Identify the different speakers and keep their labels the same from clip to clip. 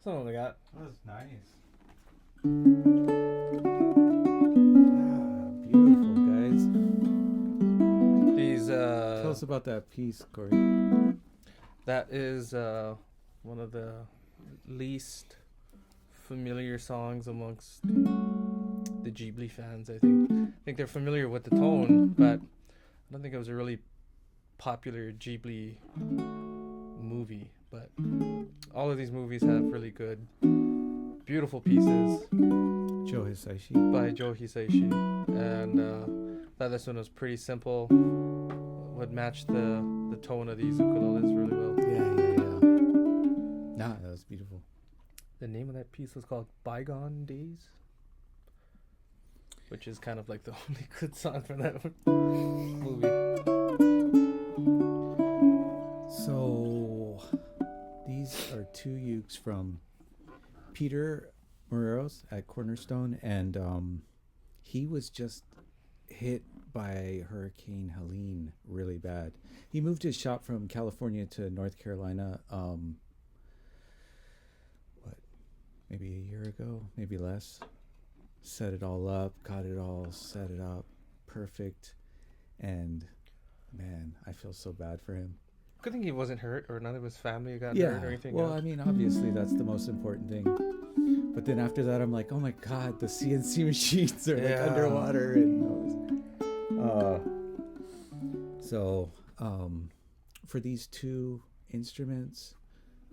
Speaker 1: Something like that.
Speaker 2: That was nice. Beautiful, guys.
Speaker 1: These
Speaker 2: Tell us about that piece, Corey.
Speaker 1: that is one of the least familiar songs amongst the Ghibli fans. I think they're familiar with the tone, but I don't think it was a really popular Ghibli movie. But all of these movies have really good, beautiful pieces
Speaker 2: Joe Hisaishi.
Speaker 1: by Joe Hisaishi, and thought this one was pretty simple. Would match the tone of these ukuleles really well.
Speaker 2: Yeah. Nah, that was beautiful.
Speaker 1: The name of that piece was called Bygone Days, which is kind of like the only good song from that movie.
Speaker 2: So, these are two ukes from Peter Moreros at Cornerstone, and he was just hit by Hurricane Helene really bad. He moved his shop from California to North Carolina, maybe a year ago, maybe less. Set it all up, got it all set it up, perfect, and man, I feel so bad for him.
Speaker 1: Good thing he wasn't hurt, or none of his family got
Speaker 2: Yeah,
Speaker 1: hurt or anything.
Speaker 2: well, I mean, obviously that's the most important thing. But then after that, I'm like, oh my god, the CNC machines are like underwater, and for these two instruments,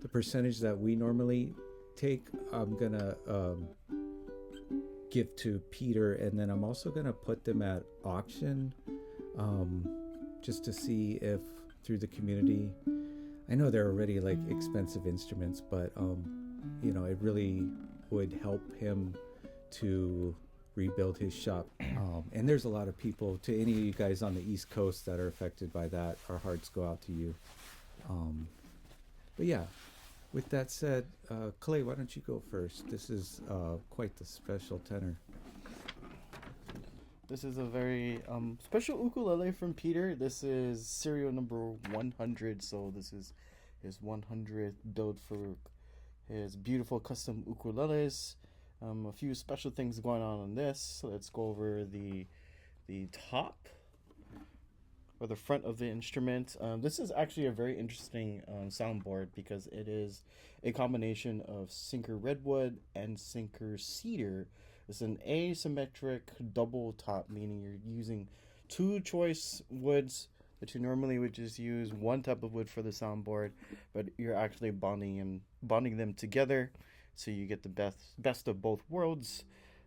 Speaker 2: the percentage that we normally take, I'm gonna give to Peter, and then I'm also gonna put them at auction, just to see if through the community. I know they're already like expensive instruments, but it really would help him to rebuild his shop. And there's a lot of people, to any of you guys on the East Coast that are affected by that, our hearts go out to you. But yeah, with that said, Kalei, why don't you go first? This is quite the special tenor.
Speaker 3: This is a very special ukulele from Peter. This is serial number 100, so this is his 100th build for his beautiful custom ukuleles. A few special things going on this. Let's go over the top or the front of the instrument. This is actually a very interesting soundboard because it is a combination of sinker redwood and sinker cedar. It's an asymmetric double top, meaning you're using two choice woods that you normally would just use one type of wood for the soundboard, but you're actually bonding them together, so you get the best of both worlds.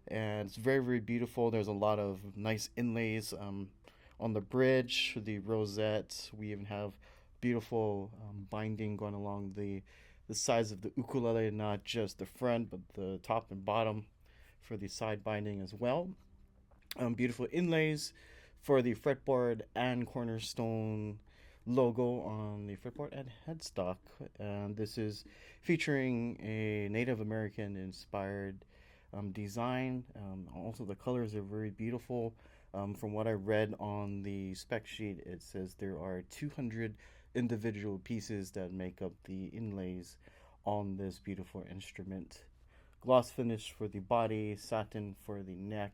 Speaker 3: And it's very, very beautiful. There's a lot of nice inlays on the bridge, the rosette. We even have beautiful binding going along the sides of the ukulele, not just the front, but the top and bottom for the side binding as well. Beautiful inlays for the fretboard and Cornerstone logo on the fretboard and headstock. And this is featuring a Native American inspired design. Also, the colors are very beautiful. From what I read on the spec sheet, it says there are 200 individual pieces that make up the inlays on this beautiful instrument. Gloss finish for the body, satin for the neck.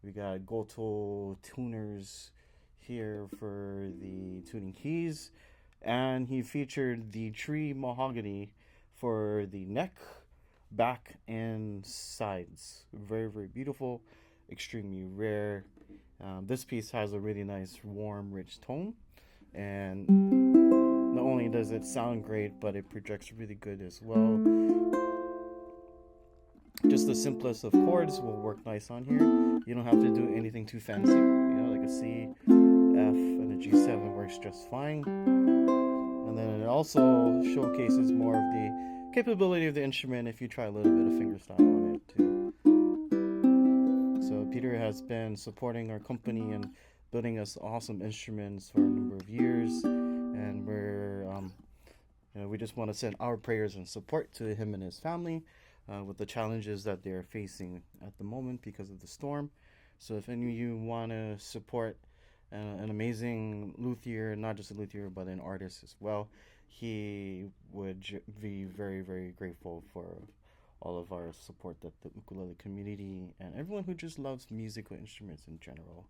Speaker 3: We got Goto tuners here for the tuning keys. And he featured the tree mahogany for the neck, back, and sides. Very, very beautiful, extremely rare. This piece has a really nice, warm, rich tone. And not only does it sound great, but it projects really good as well. Just the simplest of chords will work nice on here. You don't have to do anything too fancy. Like a C, F, and a G7 works just fine. And then it also showcases more of the capability of the instrument if you try a little bit of fingerstyle on it too. So Peter has been supporting our company and building us awesome instruments for a number of years, and we just want to send our prayers and support to him and his family. With the challenges that they're facing at the moment because of the storm. So if any of you want to support an amazing luthier, not just a luthier, but an artist as well. He would be very, very grateful for all of our support that the ukulele community and everyone who just loves musical instruments in general.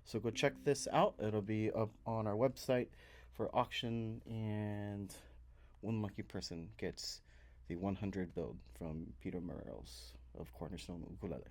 Speaker 3: So go check this out. It'll be up on our website for auction, and one lucky person gets the 100 build from Peter Morales of Cornerstone Ukulele.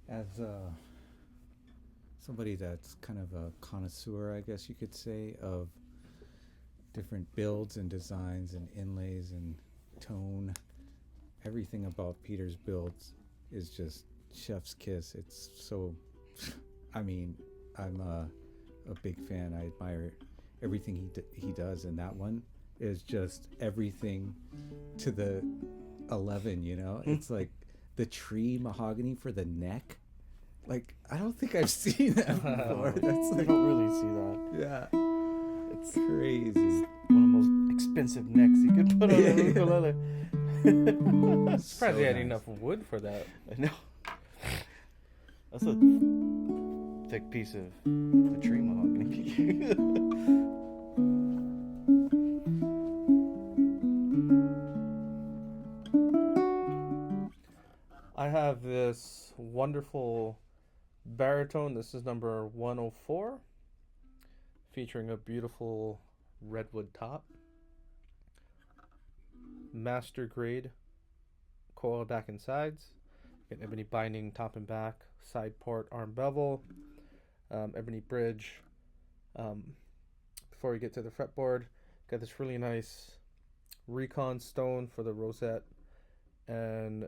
Speaker 2: As somebody that's kind of a connoisseur, I guess you could say, of different builds and designs and inlays and tone, everything about Peter's builds is just chef's kiss. It's so, I mean, I'm a big fan. I admire everything he does, and that one is just everything to the 11, you know? It's like the tree mahogany for the neck. Like, I don't think I've seen that before. That's
Speaker 3: I
Speaker 2: like,
Speaker 3: don't really see that.
Speaker 2: yeah, it's crazy.
Speaker 3: One of the most expensive necks you could put on a ukulele.
Speaker 1: Surprised they had enough wood for that.
Speaker 3: I know. That's a thick piece of the tree mahogany.
Speaker 1: I have this wonderful baritone. This is number 104, featuring a beautiful redwood top, master grade coil back and sides, got ebony binding top and back, side port, arm bevel, ebony bridge. Before we get to the fretboard, got this really nice recon stone for the rosette, and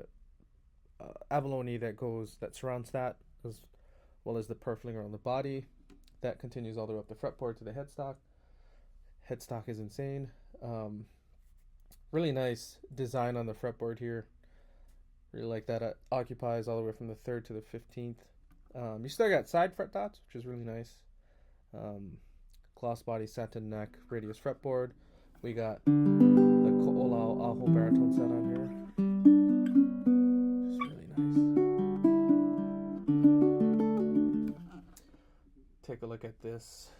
Speaker 1: abalone that surrounds that, as well as the purfling around the body. That continues all the way up the fretboard to the headstock. Headstock is insane. Really nice design on the fretboard here. Really like that. It occupies all the way from the 3rd to the 15th. You still got side fret dots, which is really nice. Gloss body, satin neck, radius fretboard. We got the Ko'olau Aho baritone set on here. Just really nice. Take a look at this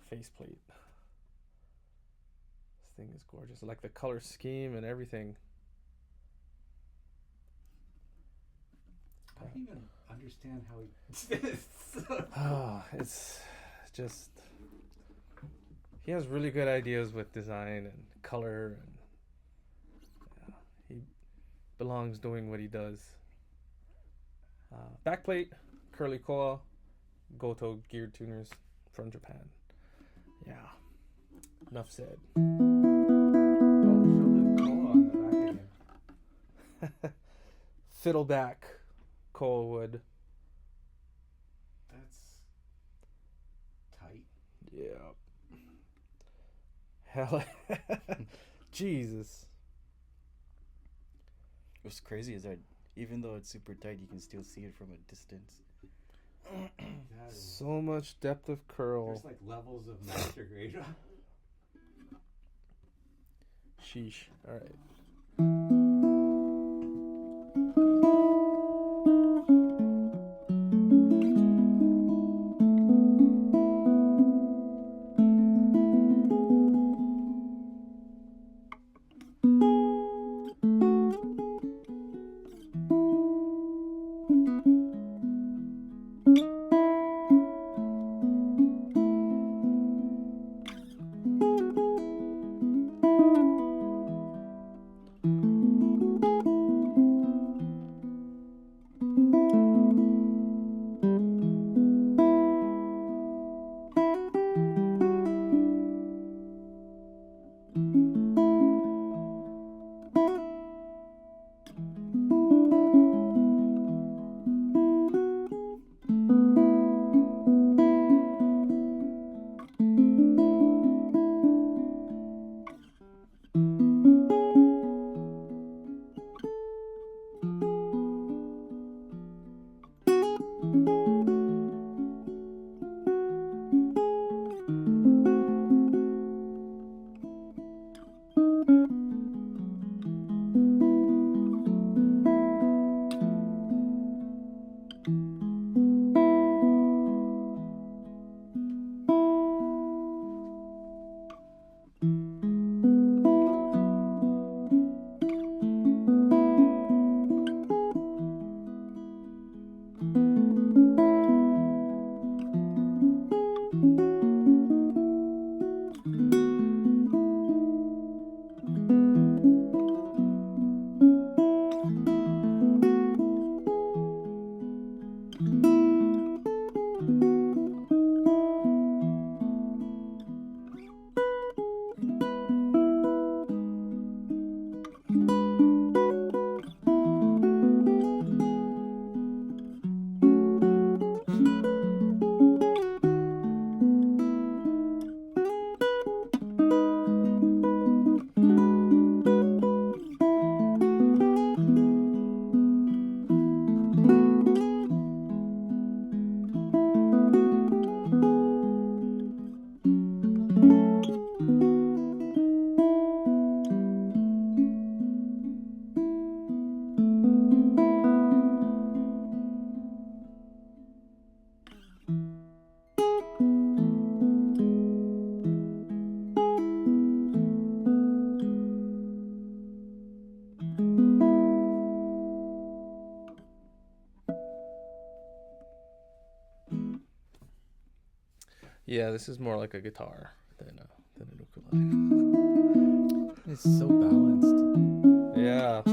Speaker 1: faceplate. This thing is gorgeous. I like the color scheme and everything.
Speaker 2: I don't even understand how he did it.
Speaker 1: Oh, it's just, he has really good ideas with design and color, and he belongs doing what he does. Backplate, curly koa, Goto gear tuners from Japan. Yeah. Enough said.
Speaker 2: Oh, show the koa on the back again.
Speaker 1: Fiddleback, koa wood.
Speaker 2: That's tight.
Speaker 1: Yeah. Hell. Jesus.
Speaker 3: What's crazy is that even though it's super tight, you can still see it from a distance.
Speaker 2: That is,
Speaker 1: So much depth of curl.
Speaker 2: there's like levels of master grade.
Speaker 1: Sheesh. All right. Yeah, this is more like a guitar than an ukulele.
Speaker 2: It's so balanced.
Speaker 1: Yeah.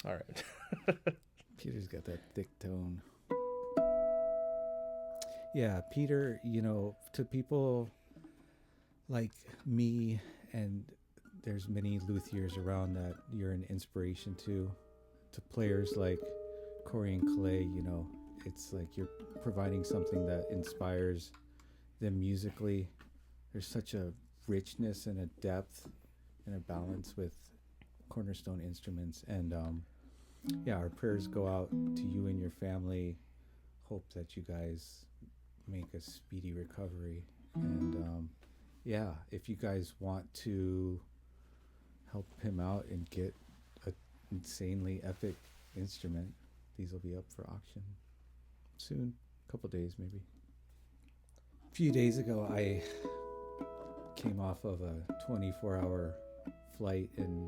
Speaker 1: All right.
Speaker 2: Peter's got that thick tone. Yeah, Peter, you know, to people like me, and there's many luthiers around that you're an inspiration to players like Corey and Kalei, you know, it's like you're providing something that inspires them musically. There's such a richness and a depth and a balance with Cornerstone instruments, and yeah, our prayers go out to you and your family. Hope that you guys make a speedy recovery, and yeah, if you guys want to help him out and get an insanely epic instrument, these will be up for auction soon, a couple days maybe. A few days ago, I came off of a 24-hour flight and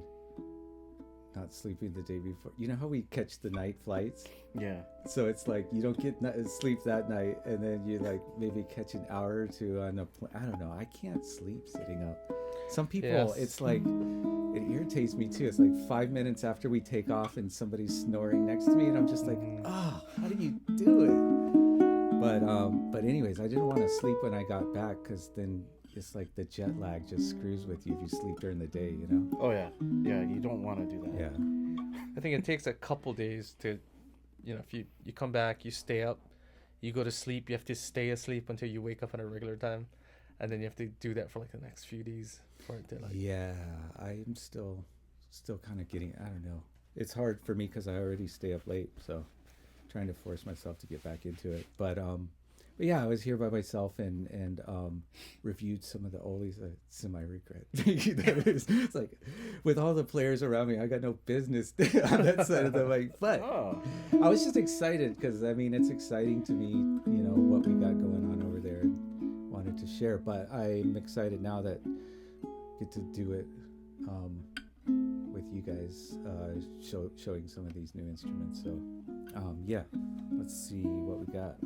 Speaker 2: not sleeping the day before. You know how we catch the night flights?
Speaker 3: Yeah.
Speaker 2: So it's like you don't get sleep that night, and then you like maybe catch an hour or two on a I don't know. I can't sleep sitting up. Some people,
Speaker 1: Yes.
Speaker 2: it's like, it irritates me too. It's like 5 minutes after we take off and somebody's snoring next to me, and I'm just like, oh, how do you do it? But anyways, I didn't want to sleep when I got back, because then it's like the jet lag just screws with you if you sleep during the day, you know?
Speaker 3: Oh yeah. Yeah, you don't want to do that.
Speaker 2: Yeah.
Speaker 1: I think it takes a couple days to, if you come back, you stay up, you go to sleep, you have to stay asleep until you wake up at a regular time, and then you have to do that for like the next few days for it to like.
Speaker 2: Yeah, I'm still kind of getting, I don't know. It's hard for me because I already stay up late, so trying to force myself to get back into it. But yeah, I was here by myself and reviewed some of the oldies. Semi-regret. It's like, with all the players around me, I got no business on that side of the mic. But I was just excited because, I mean, it's exciting to me, what we got going on over there, and wanted to share. But I'm excited now that I get to do it with you guys, showing some of these new instruments. So, yeah, let's see what we got.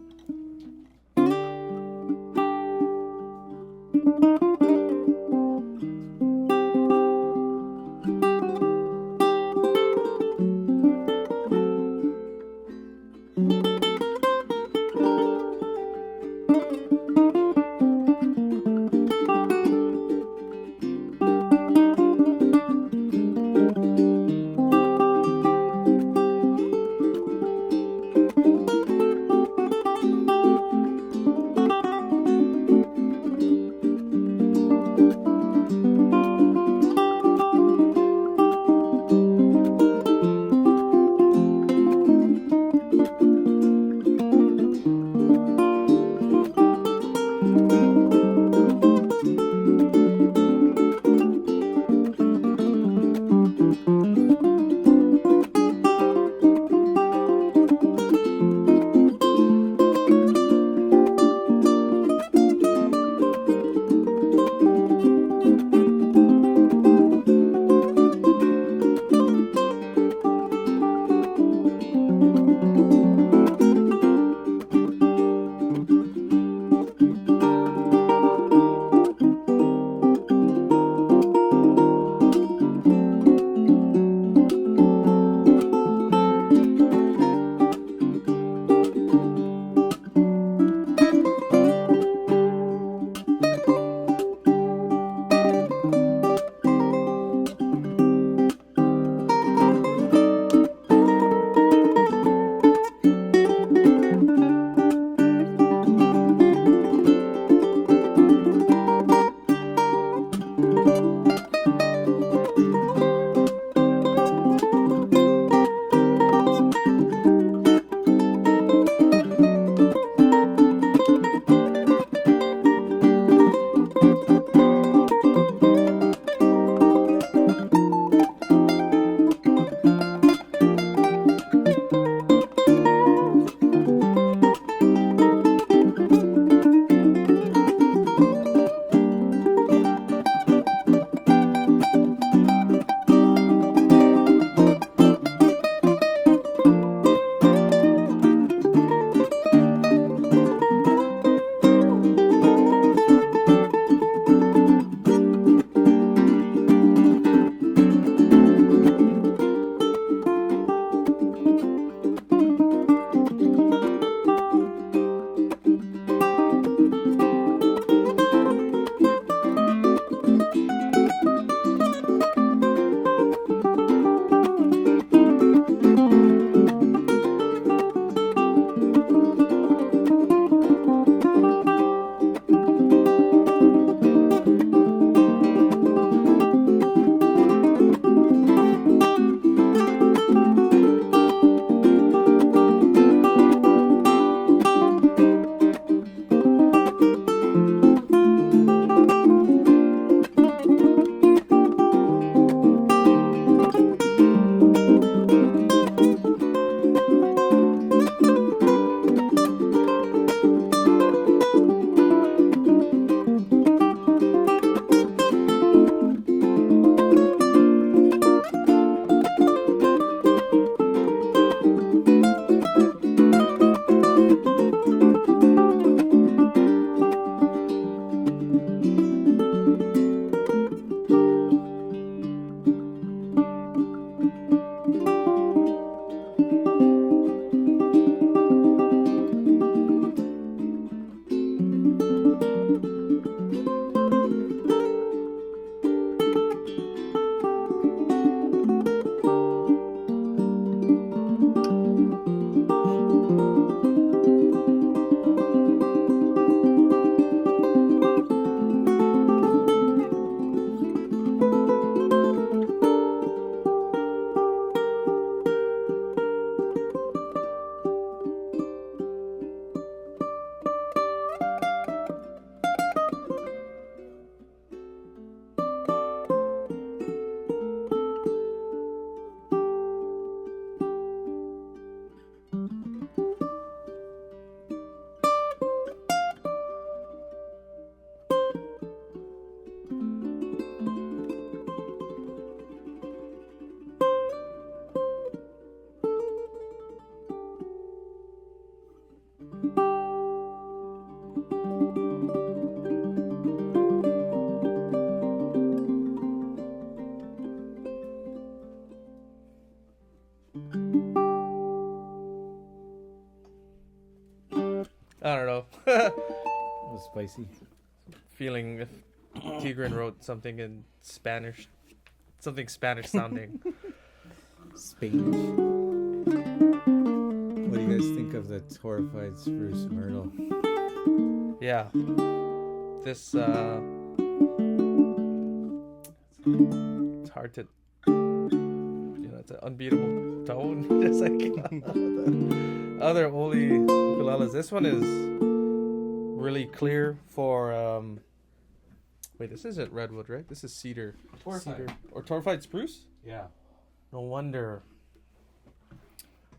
Speaker 1: I don't know.
Speaker 2: It was spicy.
Speaker 1: Feeling if Tigran wrote something in Spanish, something Spanish sounding.
Speaker 2: Spanish. What do you guys think of the Torrefied Spruce Myrtle?
Speaker 1: Yeah. This, it's hard to, it's an unbeatable tone, just like the other Oli ukuleles. This one is really clear for, wait, this isn't redwood, right? This is cedar.
Speaker 3: Torrefied.
Speaker 1: Or Torrefied spruce?
Speaker 3: Yeah.
Speaker 1: No wonder.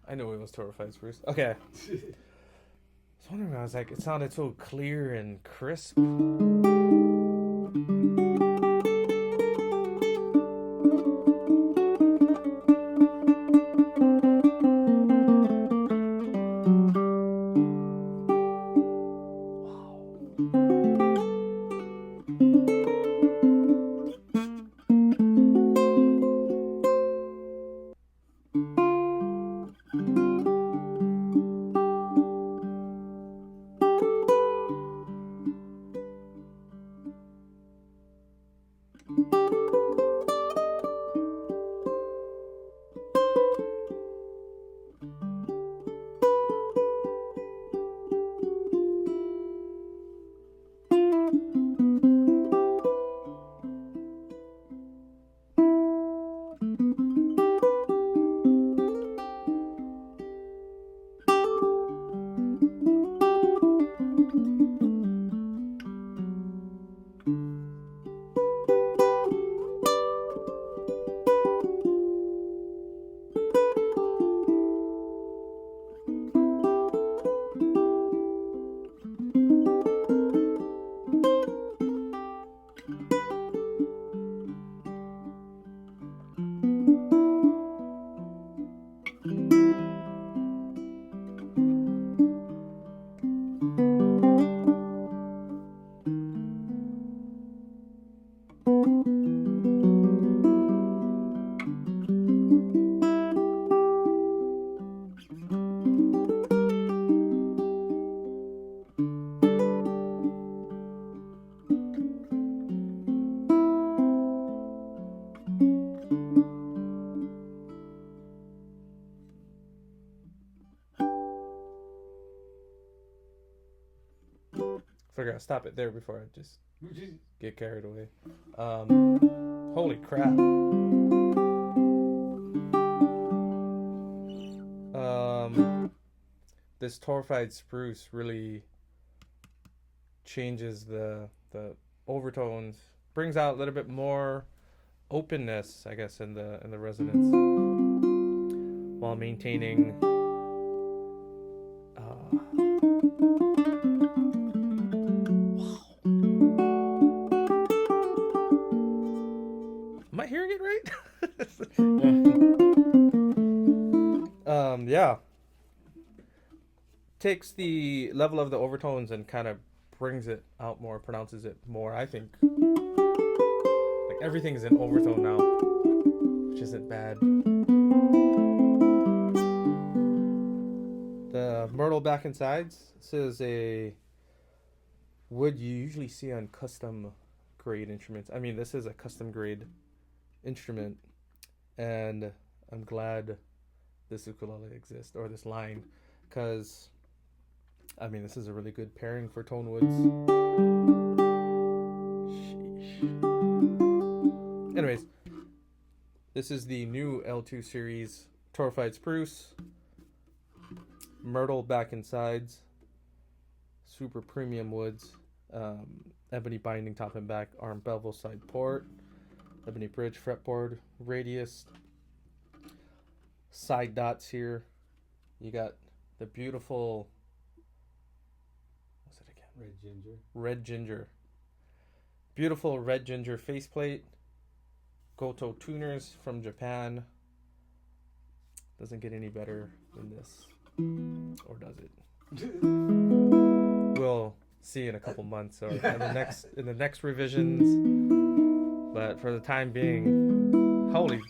Speaker 1: I knew it was Torrefied spruce. Okay. I was wondering, I was like, it sounded so clear and crisp. Figure I'll stop it there before I just get carried away. Holy crap. This Torrefied spruce really changes the overtones, brings out a little bit more openness, I guess, in the resonance, while maintaining Am I hearing it right? Yeah. Takes the level of the overtones and kind of brings it out more, pronounces it more, I think. Like everything's in overtone now, which isn't bad. The Myrtle back and sides. This is a wood you usually see on custom grade instruments. I mean, this is a custom grade instrument, and I'm glad this ukulele exists, or this line, because I mean, this is a really good pairing for tone woods. Sheesh. Anyways, this is the new L2 series Torrefied spruce, Myrtle back and sides, super premium woods, ebony binding top and back, arm bevel side port, ebony bridge fretboard, radius, side dots here. You got the beautiful, what's it again? Red ginger. Beautiful red ginger faceplate. Goto tuners from Japan. Doesn't get any better than this. Or does it? We'll see in a couple months or in the next revisions. But for the time being, holy.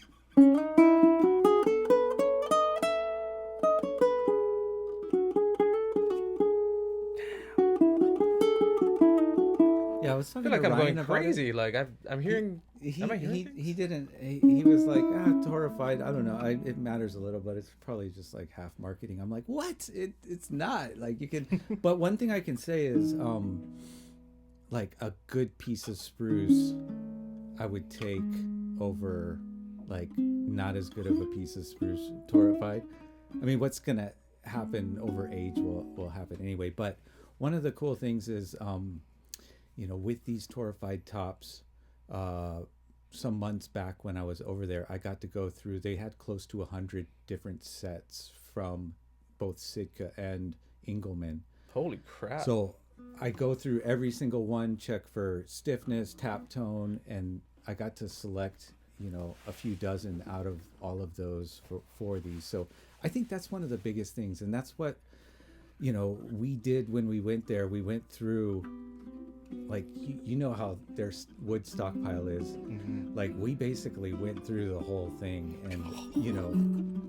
Speaker 1: I
Speaker 2: talking
Speaker 1: feel like
Speaker 2: to
Speaker 1: I'm
Speaker 2: Ryan
Speaker 1: going
Speaker 2: about it.
Speaker 1: crazy. Like I'm hearing.
Speaker 2: He
Speaker 1: Am I hearing things?
Speaker 2: he didn't. He was like, Torrefied. I don't know. It matters a little, but it's probably just like half marketing. I'm like, what? It's not. Like you can. But one thing I can say is, like a good piece of spruce, I would take over, like not as good of a piece of spruce Torrefied. I mean, what's gonna happen over age will happen anyway. But one of the cool things is, with these Torrefied tops, some months back when I was over there, I got to go through. They had close to 100 different sets from both Sitka and Engelmann.
Speaker 1: Holy crap!
Speaker 2: So I go through every single one, check for stiffness, tap tone, and I got to select, a few dozen out of all of those for these. So I think that's one of the biggest things, and that's what we did when we went there. We went through, like, you know how their wood stockpile is.
Speaker 3: Mm-hmm.
Speaker 2: Like, we basically went through the whole thing and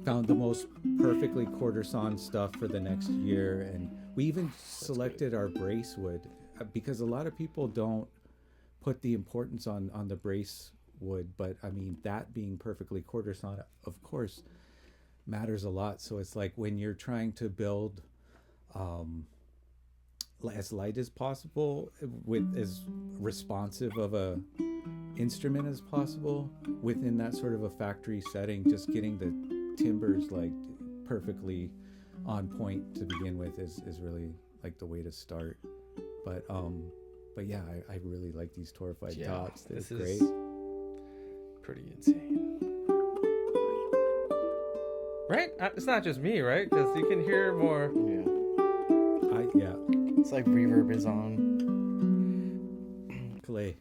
Speaker 2: found the most perfectly quarter sawn stuff for the next year. And we even selected our brace wood, because a lot of people don't put the importance on the brace wood, but I mean, that being perfectly quarter sawn, of course, matters a lot. So it's like when you're trying to build as light as possible with as responsive of a instrument as possible within that sort of a factory setting, just getting the timbers like perfectly on point to begin with is really like the way to start. But yeah, I really like these Torrefied tops. They're great.
Speaker 1: Pretty insane, right? It's not just me, right? Because you can hear more.
Speaker 3: Yeah. It's like reverb is on.
Speaker 2: Kalei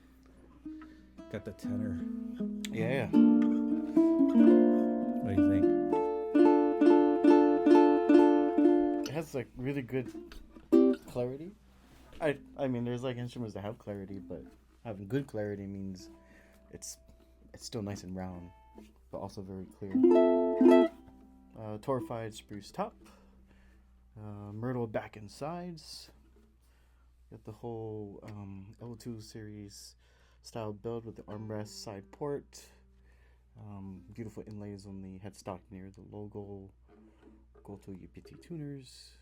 Speaker 2: got the tenor.
Speaker 3: Yeah.
Speaker 2: What do you think?
Speaker 3: It has like really good clarity. I mean, there's like instruments that have clarity, but having good clarity means it's still nice and round, but also very clear. Torrefied spruce top. Myrtle back and sides. Got the whole L2 series style build with the armrest side port. Beautiful inlays on the headstock near the logo. Goto UPT tuners.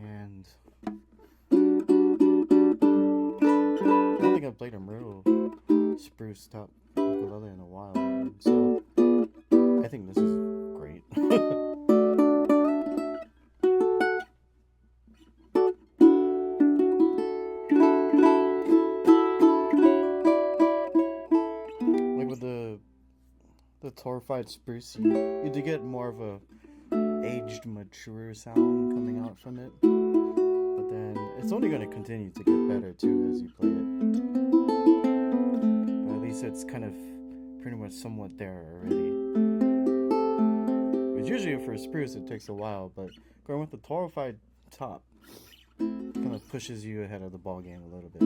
Speaker 3: And I don't think I've played a Myrtle spruce top ukulele in a while. So I think this is great. The Torrefied spruce, you do get more of a aged, mature sound coming out from it, but then it's only going to continue to get better too as you play it. But at least it's kind of pretty much somewhat there already. But usually for a spruce it takes a while, but going with the Torrefied top kind of pushes you ahead of the ball game a little bit.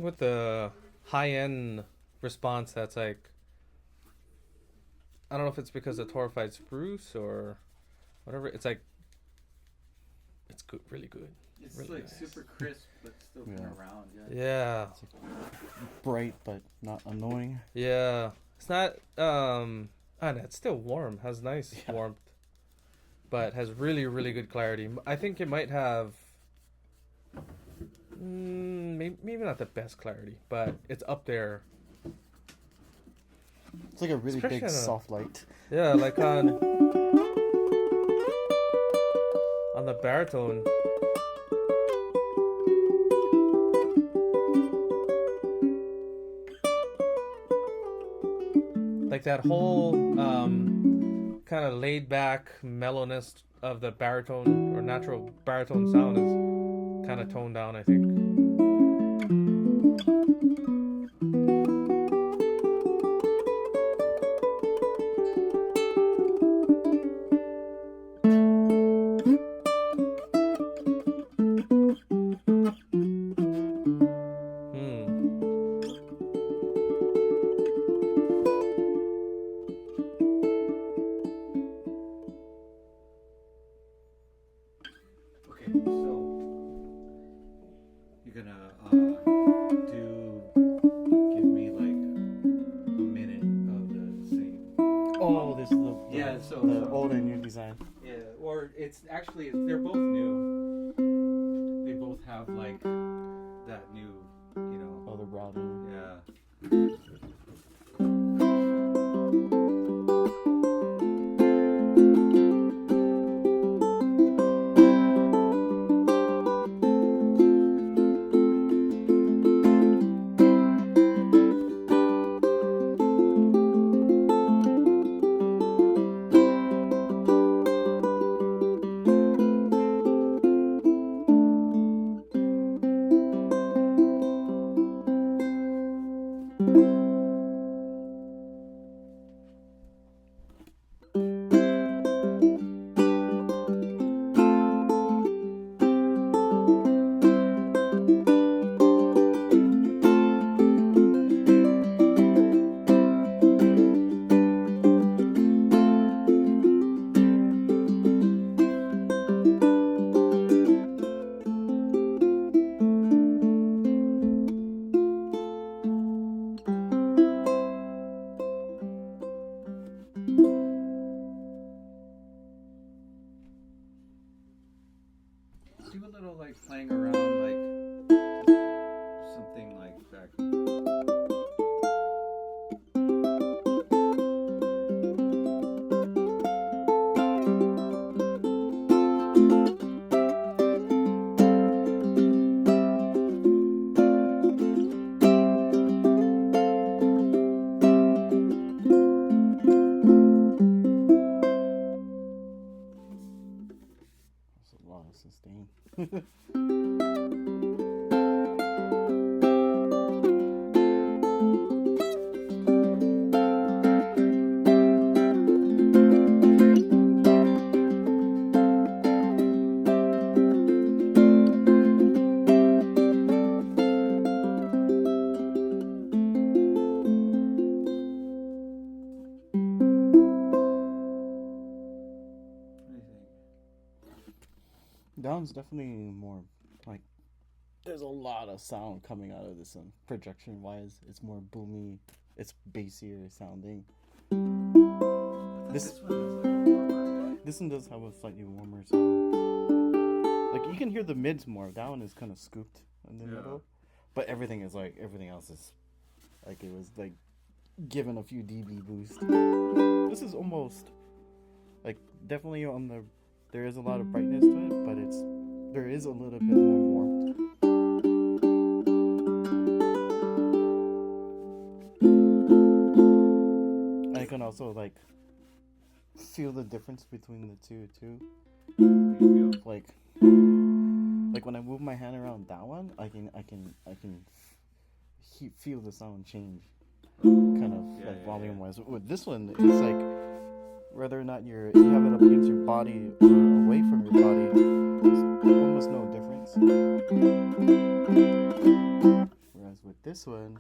Speaker 1: think with the high end response, that's like, I don't know if it's because of Torrefied Spruce or whatever. It's like, it's good, really good.
Speaker 4: It's
Speaker 1: really
Speaker 4: like
Speaker 1: nice.
Speaker 4: super crisp, but still kind of round.
Speaker 1: Yeah.
Speaker 3: Bright, but not annoying.
Speaker 1: Yeah. It's not, and it's still warm. Has nice warmth, but has really, really good clarity. I think it might have, maybe not the best clarity, but it's up there.
Speaker 3: It's like a really
Speaker 1: Especially
Speaker 3: big
Speaker 1: on a-
Speaker 3: soft light.
Speaker 1: Yeah, like on the baritone. Like that whole kind of laid back mellowness of the baritone or natural baritone sound is kind of toned down, I think.
Speaker 2: Okay, so you're gonna give me like a minute of the same.
Speaker 3: Oh, this is the
Speaker 2: Yeah, so-
Speaker 3: the
Speaker 2: so-
Speaker 3: old and new design.
Speaker 2: Yeah, or it's actually they're both new. They both have like that new,
Speaker 3: Oh, the routing.
Speaker 2: yeah. Do a little like playing around, like just something like that.
Speaker 3: That's a lot of sustain.
Speaker 2: What do you think?
Speaker 3: That one's definitely more like. There's a lot of sound coming out of this one. Projection wise, it's more boomy. It's bassier sounding. This
Speaker 2: one is like warmer.
Speaker 3: this one does have a slightly warmer sound. Like you can hear the mids more. That one is kind of scooped in the
Speaker 2: Yeah.
Speaker 3: middle, but everything else is like it was like given a few dB boost. This is almost like definitely on the. There is a lot of brightness to it, but there is a little bit more warmth. I can also like feel the difference between the two too.
Speaker 2: What do you feel?
Speaker 3: Like when I move my hand around that one, I can feel the sound change, kind of
Speaker 2: Yeah,
Speaker 3: like
Speaker 2: yeah,
Speaker 3: volume
Speaker 2: yeah.
Speaker 3: wise. With this one, it's like whether or not you have it up against your body or away from your body, there's almost no difference. Whereas Whereas with this one,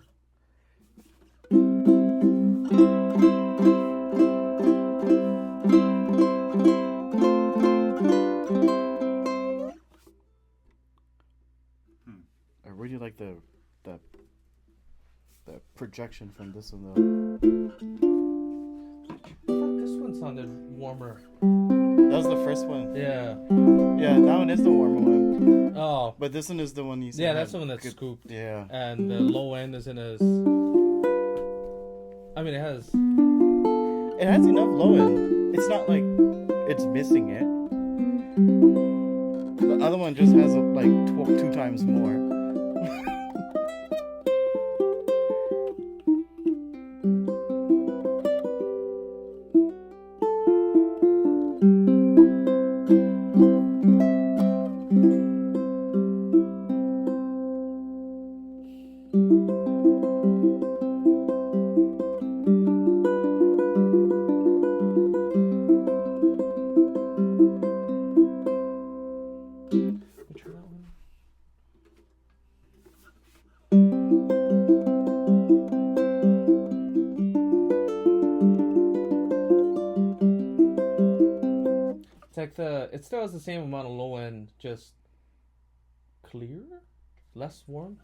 Speaker 3: I really like the projection from this one though.
Speaker 1: I thought this one sounded warmer.
Speaker 3: That was the first one.
Speaker 1: Yeah.
Speaker 3: Yeah, that one is the warmer one.
Speaker 1: Oh.
Speaker 3: But this one is the one you said.
Speaker 1: Yeah, that's the one that's scooped.
Speaker 3: Yeah.
Speaker 1: And the low end isn't as. I mean, it has.
Speaker 3: It has enough low end. It's not like it's missing it. The other one just has like 2 times more.
Speaker 1: It still has the same amount of low end, just clear, less warmth.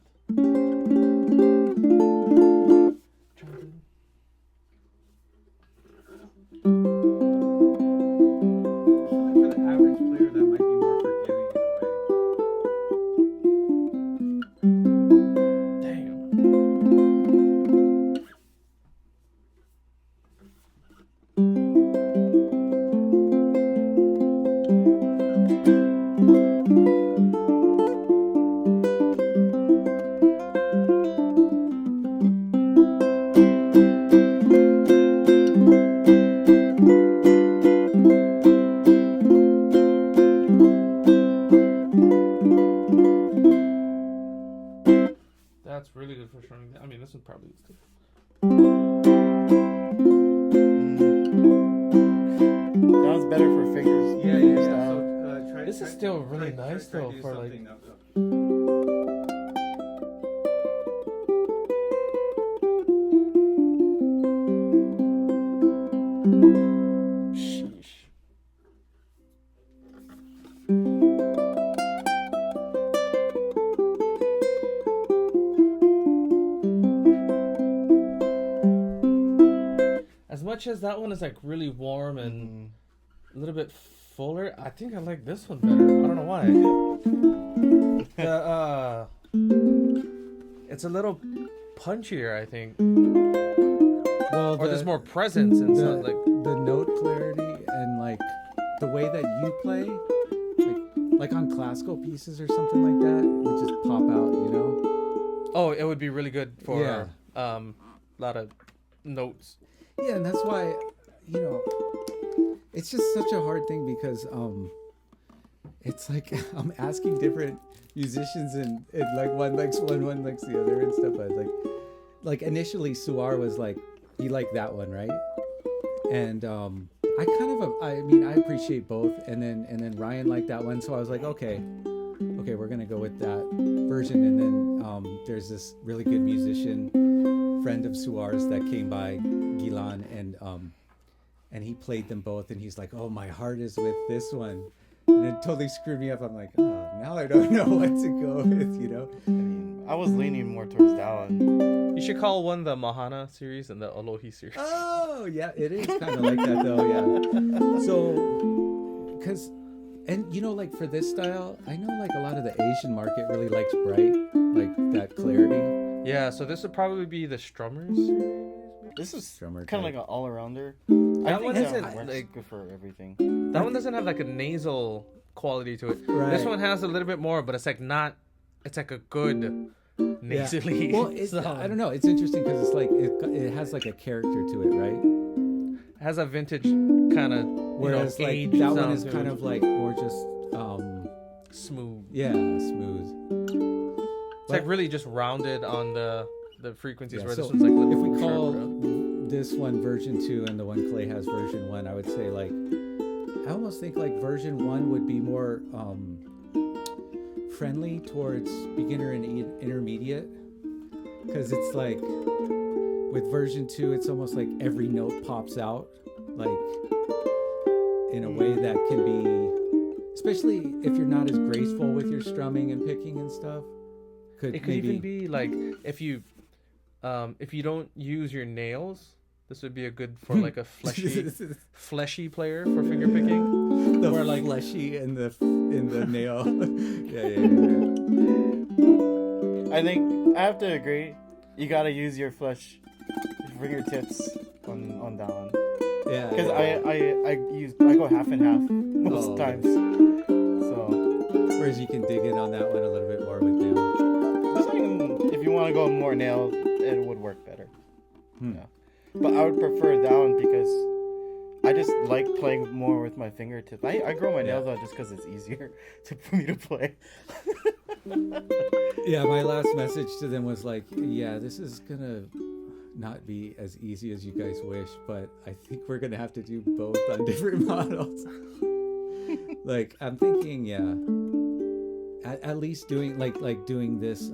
Speaker 4: For the average player, that might be more forgiving in a way.
Speaker 1: Damn. That's really good for strumming. I mean, this one probably is good.
Speaker 3: That one's better for fingers.
Speaker 4: Yeah.
Speaker 3: Style.
Speaker 4: So,
Speaker 1: This is still really nice, though,
Speaker 4: do
Speaker 1: for, like-
Speaker 4: something up.
Speaker 3: Sheesh.
Speaker 1: As much as that one is like really warm and a little bit fuller, I think I like this one better. I don't know why. It's a little punchier, I think.
Speaker 2: Well,
Speaker 1: Or there's more presence in some, like.
Speaker 2: the note clarity and like the way that you play, like on classical pieces or something like that, would just pop out, you know?
Speaker 1: Oh, it would be really good for
Speaker 2: Yeah.
Speaker 1: a lot of notes.
Speaker 2: Yeah, and that's why, you know, it's just such a hard thing because it's like I'm asking different musicians and like one likes one likes the other and stuff. But like initially Suar was like, he liked that one, right? And I appreciate both, and then Ryan liked that one, so I was like, okay, we're gonna go with that version. And then there's this really good musician friend of Suar's that came by, Gilan, and he played them both, and he's like, oh, my heart is with this one, and it totally screwed me up. I'm like, oh, now I don't know what to go with, you know?
Speaker 3: I mean, I was leaning more towards that one.
Speaker 1: You should call one the Mahana series and the Alohi series.
Speaker 2: Oh, yeah, it is kind of like that, though, yeah. So, because, and, you know, like, for this style, I know, like, a lot of the Asian market really likes bright, like, that clarity.
Speaker 1: Yeah, so this would probably be the Strummers.
Speaker 3: This is
Speaker 2: Strummer
Speaker 3: kind of
Speaker 2: type.
Speaker 3: like an all-arounder.
Speaker 1: That
Speaker 3: I think
Speaker 1: one
Speaker 3: that
Speaker 1: isn't,
Speaker 3: one works
Speaker 1: like-
Speaker 3: good for everything.
Speaker 1: That one doesn't have like a nasal quality to it.
Speaker 2: Right.
Speaker 1: This one has a little bit more, but it's like not. It's like a good nasally.
Speaker 2: Well, it's,
Speaker 1: sound.
Speaker 2: I don't know. It's interesting because it's like it has like a character to it, right?
Speaker 1: It has a vintage kind of.
Speaker 2: Whereas like
Speaker 1: aged
Speaker 2: that one
Speaker 1: sound
Speaker 2: is
Speaker 1: to
Speaker 2: kind
Speaker 1: it.
Speaker 2: of like more just
Speaker 1: smooth.
Speaker 2: yeah, smooth.
Speaker 1: It's like really just rounded on the frequencies,
Speaker 2: Yeah,
Speaker 1: where
Speaker 2: so
Speaker 1: this one's like a little
Speaker 2: if we call
Speaker 1: sharper.
Speaker 2: this one version 2 and the one Kalei has version 1, I would say like I almost think like version 1 would be more friendly towards beginner and intermediate, because it's like with version 2, it's almost like every note pops out, like in a way that can be, especially if you're not as graceful with your strumming and picking and stuff.
Speaker 1: It could even be like if you don't use your nails. This would be a good for like a fleshy player for finger picking.
Speaker 2: The like fleshy in the nail. yeah.
Speaker 3: I think I have to agree. You gotta use your fingertips on that one.
Speaker 2: Yeah.
Speaker 3: Because I go half and half most times. So
Speaker 2: whereas you can dig in on that one a little bit more with nail.
Speaker 3: If you want to go more nail, it would work better. Yeah. But I would prefer that one because I just like playing more with my fingertips. I grow my nails out just because it's easier for me to play.
Speaker 2: Yeah, my last message to them was like, yeah, this is going to not be as easy as you guys wish, but I think we're going to have to do both on different models. Like, I'm thinking, at least doing like doing this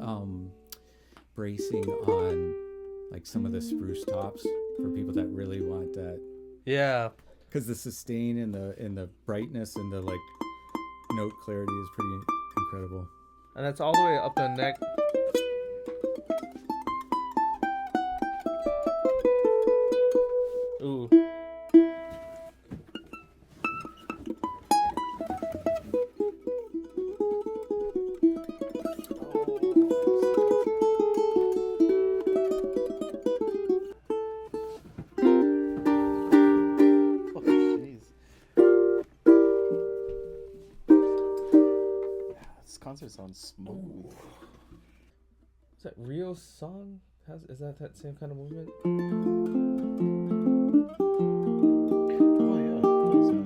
Speaker 2: bracing on like some of the spruce tops for people that really want that.
Speaker 1: Yeah,
Speaker 2: because the sustain and the brightness and the like note clarity is pretty incredible.
Speaker 1: And that's all the way up the neck. Ooh.
Speaker 3: Concert sounds smooth.
Speaker 1: Is that Rio's song? Is that same kind of movement?
Speaker 3: Oh yeah, what is that?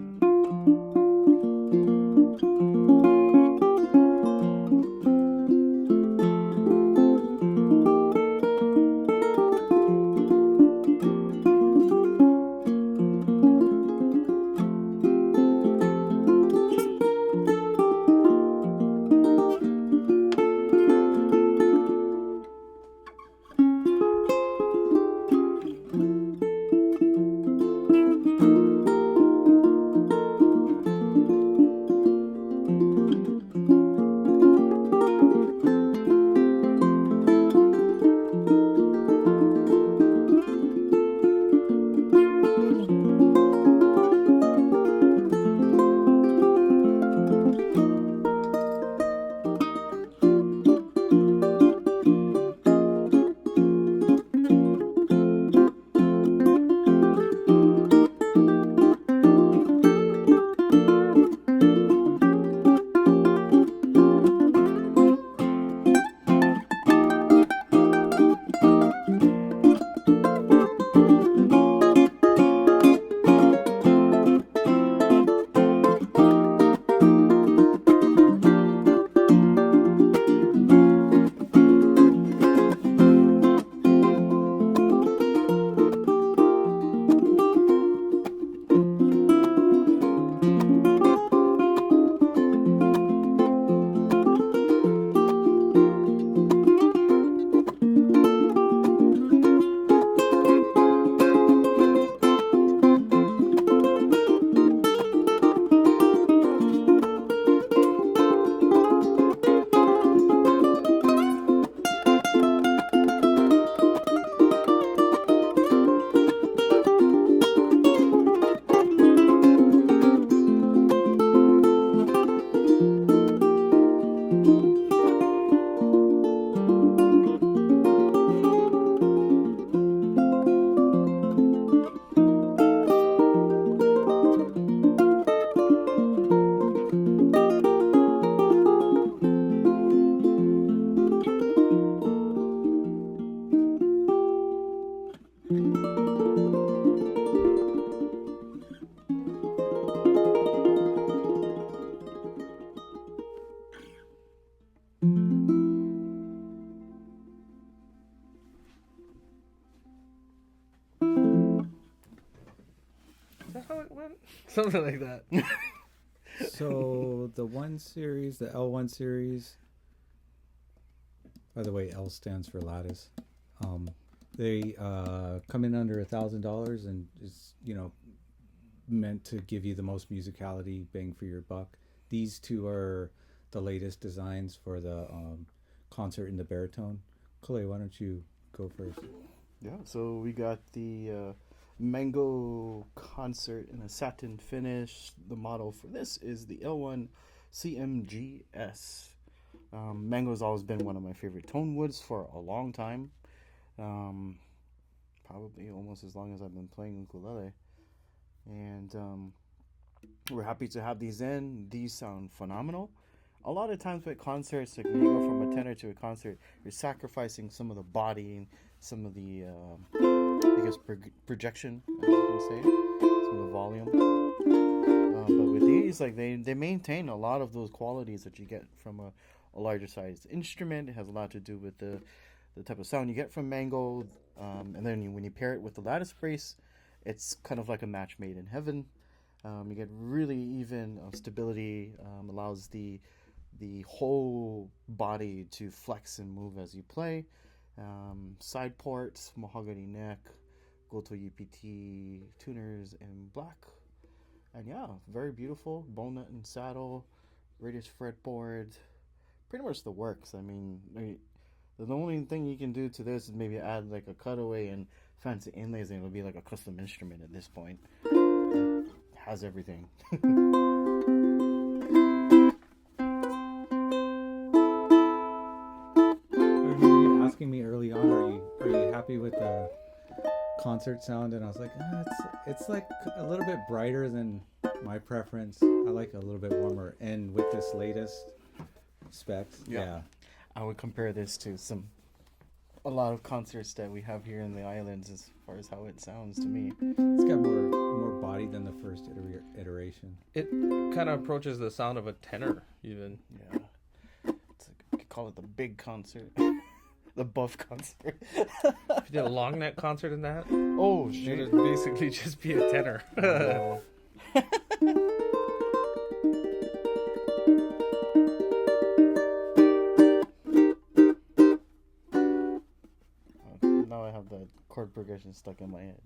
Speaker 1: Something like that.
Speaker 2: So the 1 series, the L1 series. By the way, L stands for lattice. They come in under $1,000 and is meant to give you the most musicality bang for your buck. These two are the latest designs for the concert in the Baritone. Kalei, why don't you go first?
Speaker 3: Yeah, so we got the Mango concert in a satin finish. The model for this is the L1-CMGS. Mango's always been one of my favorite tone woods for a long time. Probably almost as long as I've been playing ukulele. And we're happy to have these in. These sound phenomenal. A lot of times with concerts, like when you go from a tenor to a concert, you're sacrificing some of the body and some of the, projection, as you can say, some of the volume. But with these, like they maintain a lot of those qualities that you get from a larger sized instrument. It has a lot to do with the type of sound you get from Mango. And then when you pair it with the lattice brace, it's kind of like a match made in heaven. You get really even stability, allows the whole body to flex and move as you play. Side ports, mahogany neck, Goto UPT tuners in black. And yeah, very beautiful. Bone nut and saddle, radius fretboard. Pretty much the works. I mean, the only thing you can do to this is maybe add like a cutaway and fancy inlays, and it'll be like a custom instrument at this point. It has everything.
Speaker 2: Asking me early on, are you happy with the concert sound? And I was like, it's like a little bit brighter than my preference. I like a little bit warmer. And with this latest specs, yeah.
Speaker 3: I would compare this to a lot of concerts that we have here in the islands as far as how it sounds to me.
Speaker 2: It's got more body than the first iteration.
Speaker 1: It kind of approaches the sound of a tenor, even.
Speaker 3: Yeah. It's like, you could call it the big concert. The buff concert.
Speaker 1: If you did a long neck concert in that,
Speaker 3: oh,
Speaker 1: should
Speaker 3: shit.
Speaker 1: it basically just be a tenor?
Speaker 3: Oh. Now I have the chord progression stuck in my head.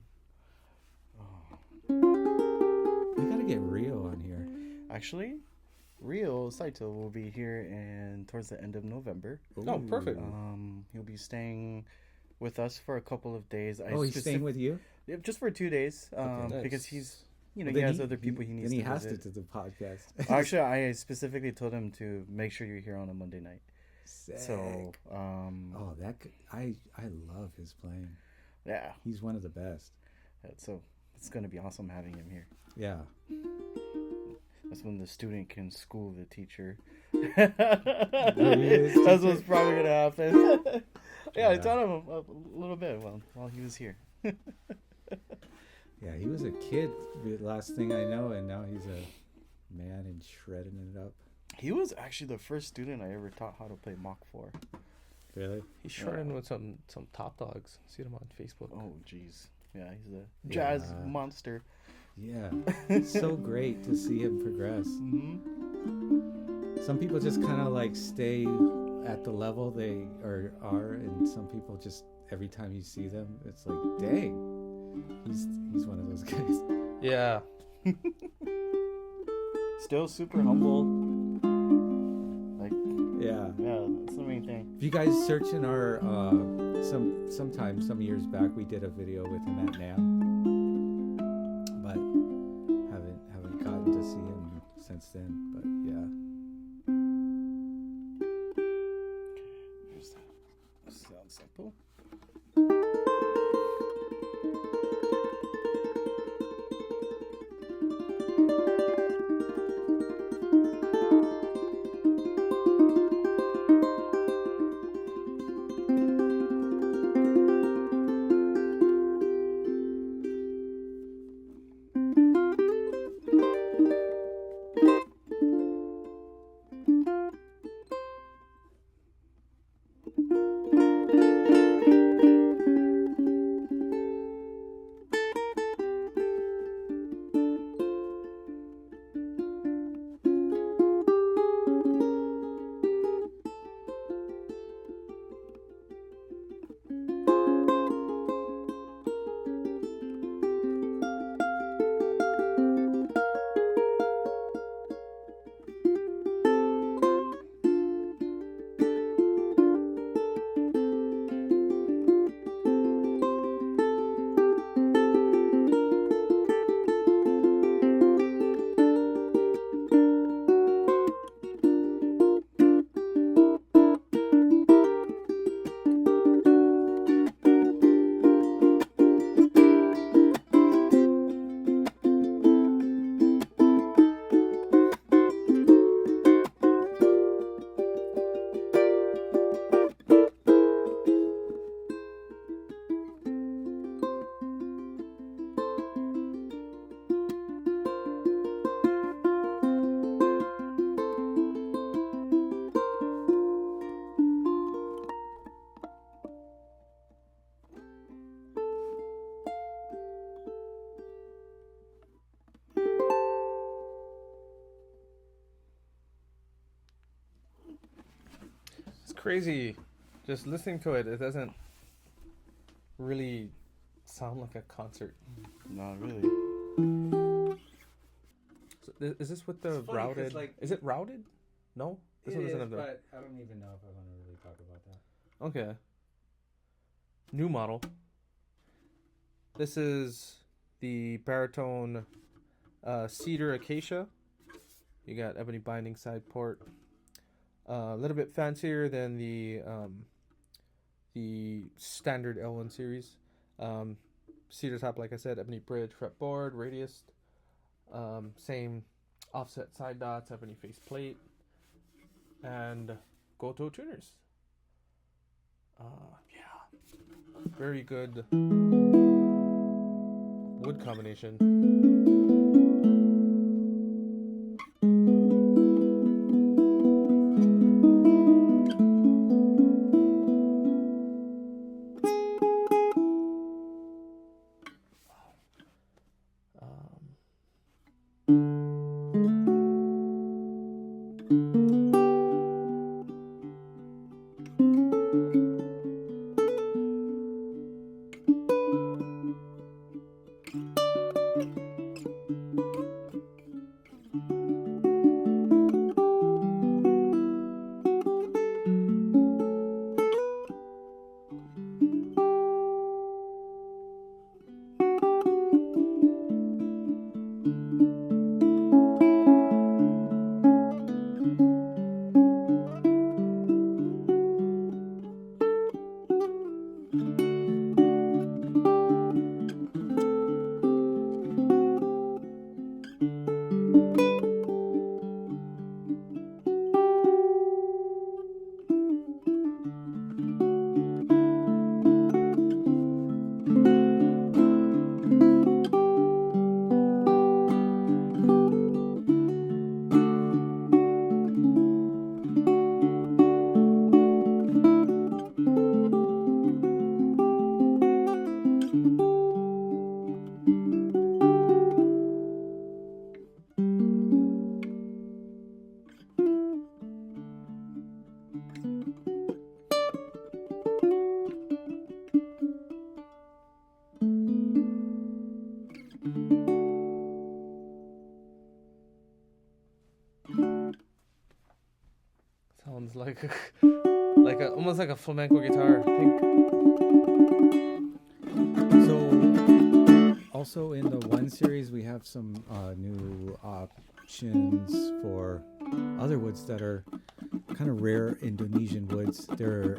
Speaker 3: Oh.
Speaker 2: We gotta get Rio on here.
Speaker 3: Actually, Rio Saito will be here towards the end of November.
Speaker 1: Oh, perfect.
Speaker 3: He'll be staying with us for a couple of days.
Speaker 2: He's staying with you?
Speaker 3: Yeah, just for 2 days.
Speaker 1: Okay.
Speaker 3: Because he's, he
Speaker 2: Then
Speaker 3: has other people he needs
Speaker 2: then
Speaker 3: to
Speaker 2: he has
Speaker 3: visit.
Speaker 2: to do the podcast.
Speaker 3: Actually, I specifically told him to make sure you're here on a Monday night.
Speaker 2: Sick.
Speaker 3: So,
Speaker 2: I love his playing.
Speaker 3: yeah.
Speaker 2: He's one of the best.
Speaker 3: So it's going to be awesome having him here.
Speaker 2: Yeah.
Speaker 3: That's when the student can school the teacher.
Speaker 2: is
Speaker 3: That's what's probably going to happen. Yeah, I
Speaker 2: Yeah.
Speaker 3: taught him a little bit while he was here.
Speaker 2: Yeah, he was a kid, the last thing I know, and now he's a man and shredding it up.
Speaker 3: He was actually the first student I ever taught how to play Mach 4.
Speaker 2: Really?
Speaker 1: He's shredding with some top dogs. See him on Facebook.
Speaker 3: Oh, jeez. Yeah, he's a jazz
Speaker 2: Yeah.
Speaker 3: monster.
Speaker 2: Yeah. It's so great to see him progress.
Speaker 3: Mm-hmm.
Speaker 2: Some people just kind of like stay at the level they are, and some people just, every time you see them, it's like, dang, he's one of those guys.
Speaker 1: Yeah.
Speaker 3: Still super humble. Like,
Speaker 2: Yeah.
Speaker 3: yeah, that's the main thing.
Speaker 2: If you guys search in our some years back, we did a video with him at NAM, but haven't gotten to see him since then. But yeah.
Speaker 3: Here's the sound sample.
Speaker 1: crazy. Just listening to it, it doesn't really sound like a concert.
Speaker 3: Not really.
Speaker 1: So is this with the
Speaker 2: It's funny 'cause,
Speaker 1: routed?
Speaker 2: like,
Speaker 1: Is it routed? No, this one doesn't have the.
Speaker 2: but I don't even know if I want to really talk about that.
Speaker 1: Okay. New model. This is the Baritone Cedar Acacia. You got ebony binding side port. A little bit fancier than the standard L1 series. Cedar top, like I said, ebony bridge, fretboard, radius. Same offset side dots, ebony face plate, and Goto tuners. Yeah, very good wood combination. Sounds like almost like a flamenco guitar. I think.
Speaker 2: So, also in the 1 series, we have some new options for other woods that are kind of rare Indonesian woods. They're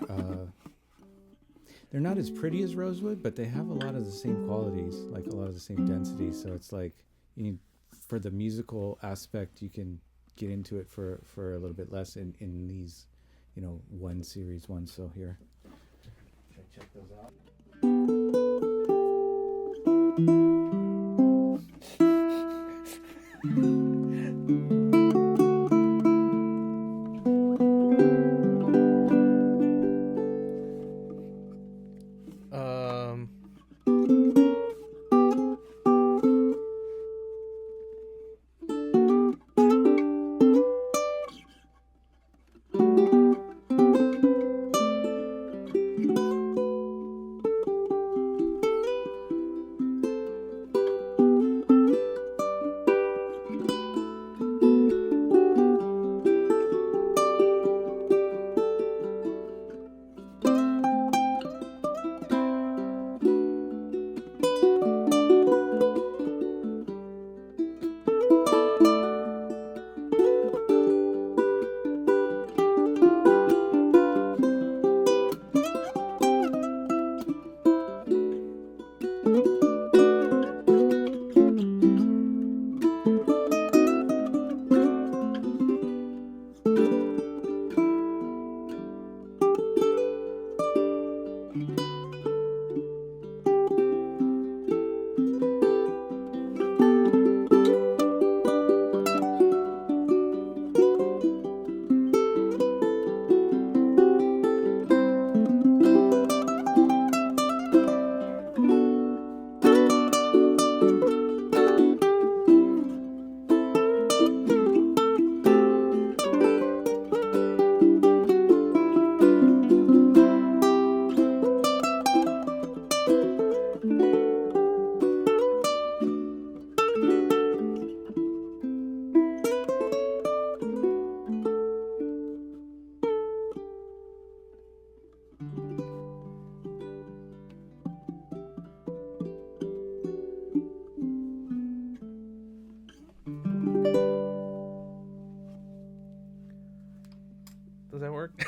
Speaker 2: not as pretty as rosewood, but they have a lot of the same qualities, like a lot of the same density. So it's like you need, for the musical aspect, you can get into it for a little bit less in these, 1 series ones. So here, check those out.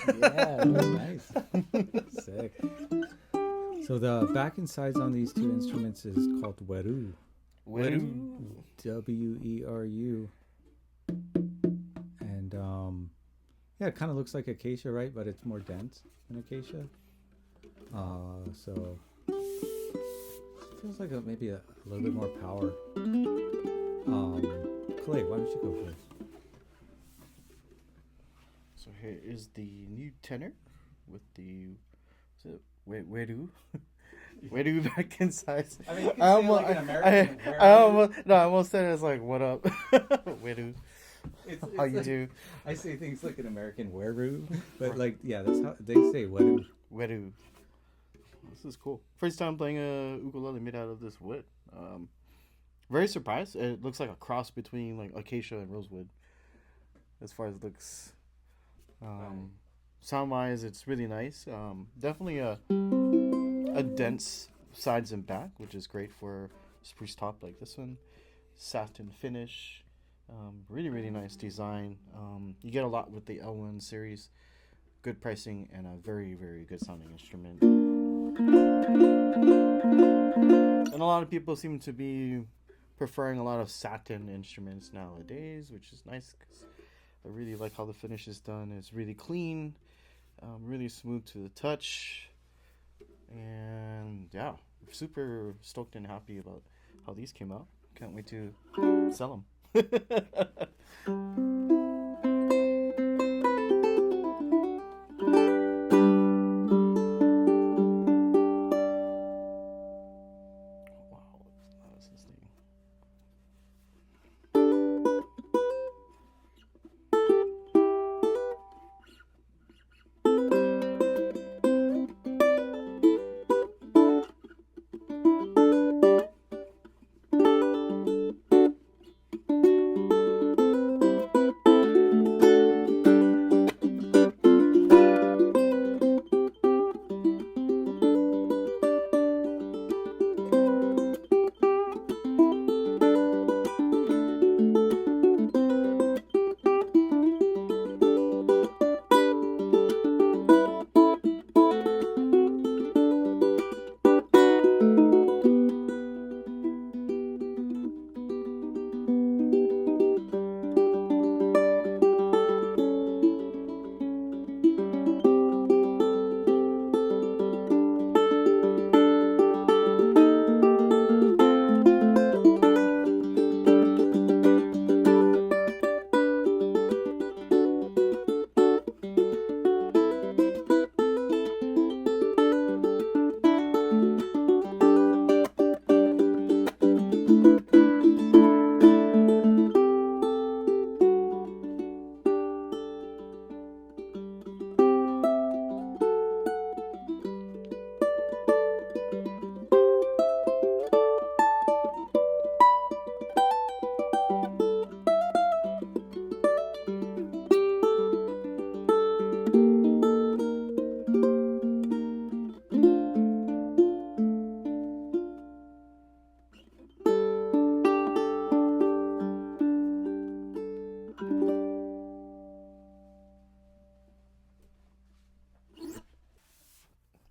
Speaker 2: Yeah, nice. Sick. So the back and sides on these two instruments is called Weru.
Speaker 3: Weru.
Speaker 2: Weru. And yeah, it kind of looks like acacia, right? But it's more dense than acacia. So it feels like maybe a little bit more power. Kalei, why don't you go first?
Speaker 3: So here is the new tenor with the Weru. Weru back and sides.
Speaker 4: I mean, you can say it like an American
Speaker 3: I almost said it as like, what up? Weru.
Speaker 2: It's
Speaker 3: How you
Speaker 2: like,
Speaker 3: do?
Speaker 2: I say things like an American Weru, but like, yeah, that's how they say Weru.
Speaker 3: Weru. This is cool. First time playing a ukulele made out of this wood. Very surprised. It looks like a cross between like acacia and rosewood. As far as looks, sound wise, it's really nice. Definitely a dense sides and back, which is great for spruce top like this one. Satin finish. Really, really nice design. You get a lot with the L1 series. Good pricing and a very, very good sounding instrument. And a lot of people seem to be preferring a lot of satin instruments nowadays, which is nice because I really like how the finish is done. It's really clean, really smooth to the touch. And yeah, super stoked and happy about how these came out. Can't wait to sell them.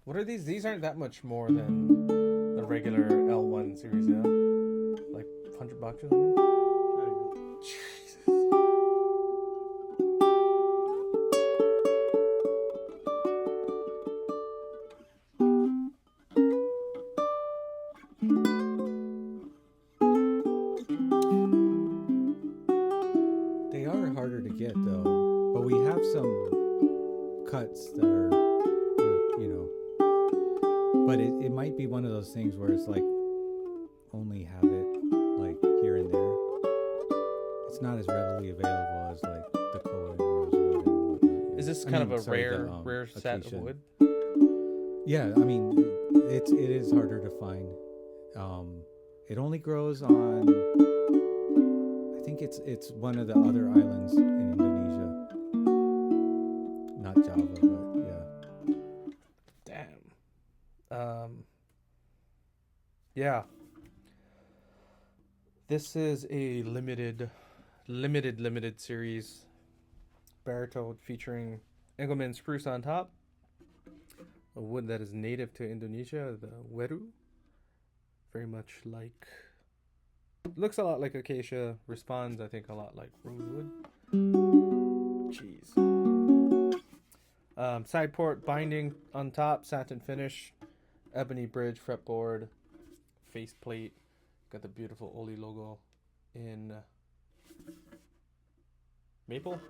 Speaker 1: What are these? These aren't that much more than the regular L1 series, yeah? Like $100 or something? Jesus.
Speaker 2: They are harder to get though, but we have some cuts that are you know, but it might be one of those things where it's like only have it like here and there. It's not as readily available as like the Koa and Rosewood and whatnot.
Speaker 1: Is this kind of a rare set of wood?
Speaker 2: Yeah, I mean it is harder to find. It only grows on, I think it's one of the other islands in Indonesia, not Java, but yeah.
Speaker 1: Damn. Yeah. This is a limited series. Baritone featuring Engelmann spruce on top. A wood that is native to Indonesia, the Weru. Very much like, looks a lot like acacia, responds I think a lot like rosewood. Jeez. Side port binding on top, satin finish, ebony bridge, fretboard, faceplate. Got the beautiful Oli logo in maple.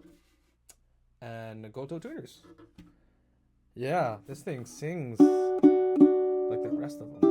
Speaker 1: And Goto tuners. Yeah, this thing sings like the rest of them.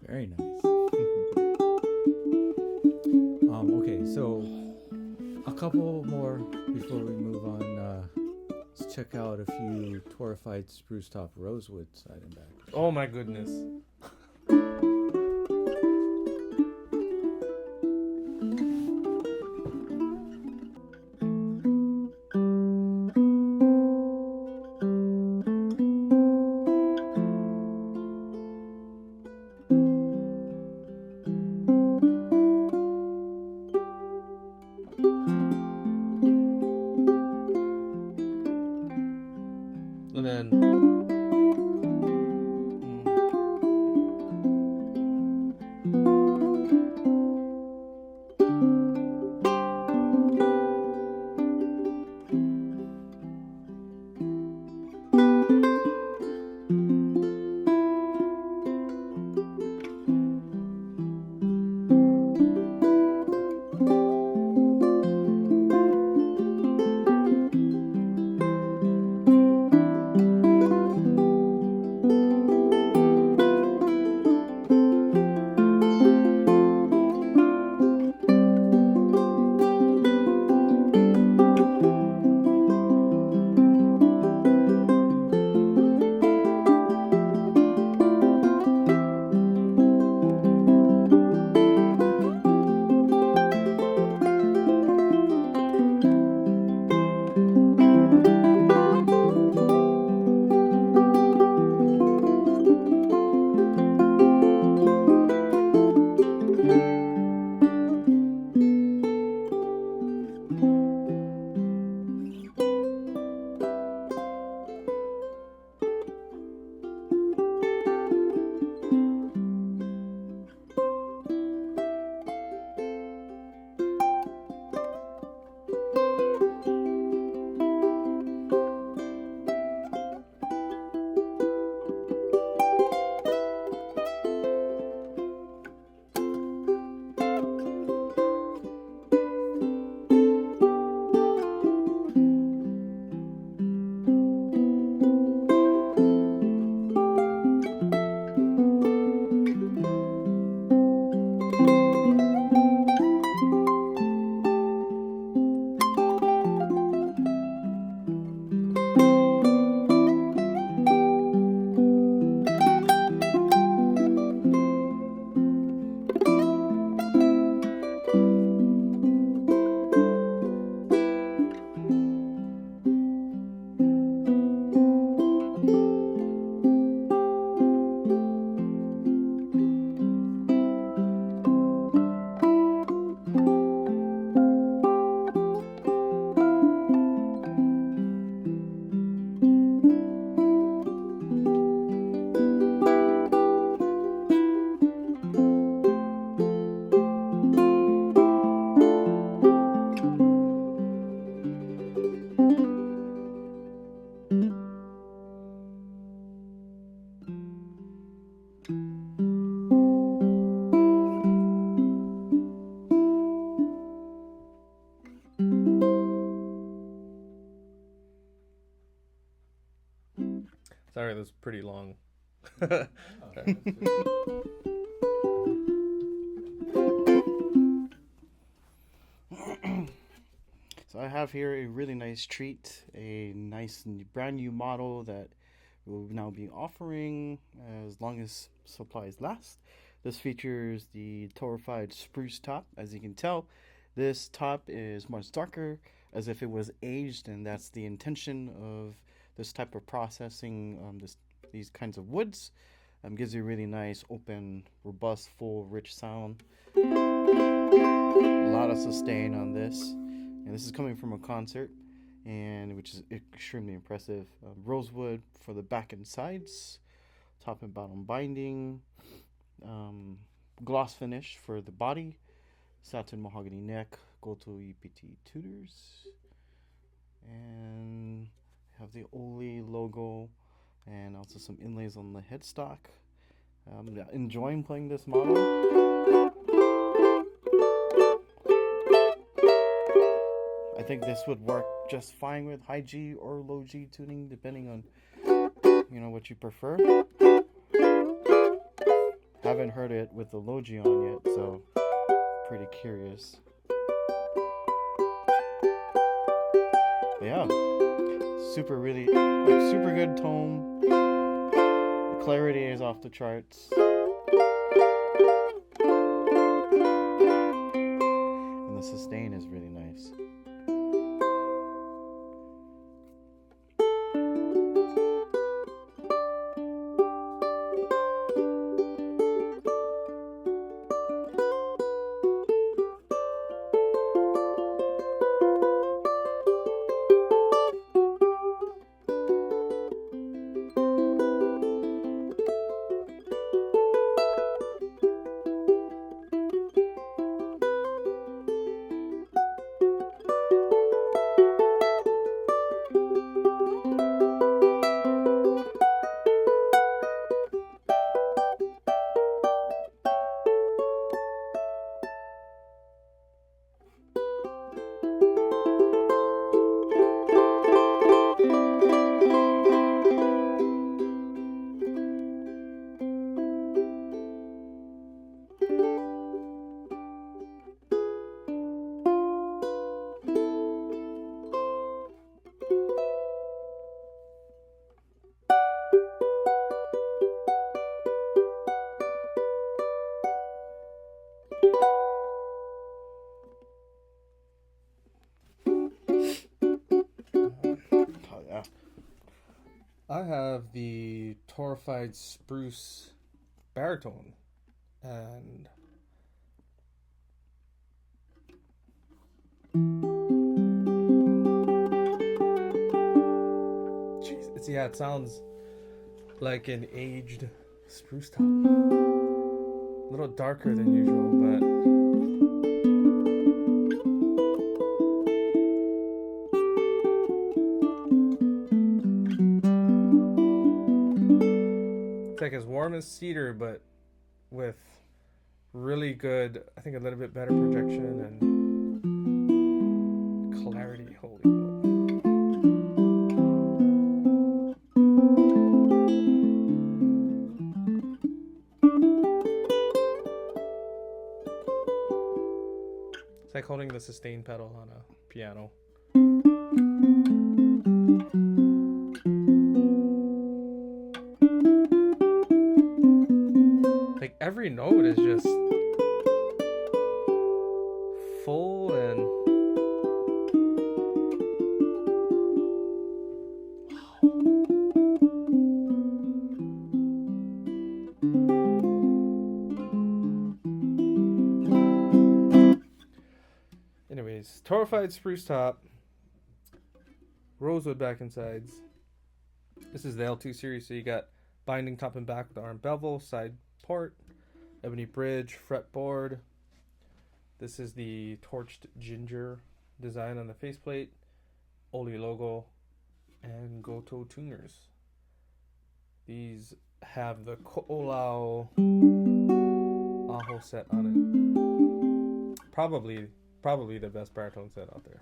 Speaker 2: Very nice. Okay, so a couple more before we move on. Let's check out a few Torrefied spruce top rosewood side and back.
Speaker 1: Oh my goodness. And then Sorry, that was pretty long.
Speaker 3: So I have here a really nice treat, a nice brand new model that we'll now be offering as long as supplies last. This features the Torrefied Spruce top. As you can tell, this top is much darker, as if it was aged, and that's the intention of this type of processing. These kinds of woods gives you a really nice, open, robust, full, rich sound. A lot of sustain on this, and this is coming from a concert, and which is extremely impressive. Rosewood for the back and sides, top and bottom binding, gloss finish for the body, satin mahogany neck, Goto EPT tutors, and have the Oli logo, and also some inlays on the headstock. I'm enjoying playing this model. I think this would work just fine with high G or low G tuning, depending on what you prefer. Haven't heard it with the low G on yet, so pretty curious. But yeah, super good tone. The clarity is off the charts. And the sustain is really nice.
Speaker 1: I have the Torrefied Spruce Baritone, and it sounds like an aged spruce top. A little darker than usual, but it's like as warm as cedar, but with really good, I think a little bit better projection and clarity. Holy moly. It's like holding the sustain pedal on a piano. Like every note is just full and anyways, Torrefied Spruce top, Rosewood back and sides. This is the L2 series, so you got binding top and back with arm bevel, side port, ebony bridge, fretboard. This is the torched ginger design on the faceplate, Oli logo, and Goto tuners. These have the Ko'olau Aho set on it. Probably the best baritone set out there.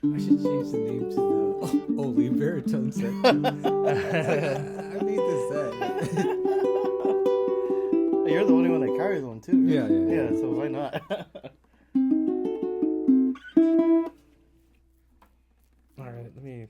Speaker 2: I should change the name to the Oli Baritone set. I made this set.
Speaker 3: You're the only one that carries one too. Right?
Speaker 2: Yeah.
Speaker 3: So why not?
Speaker 1: All right, let me.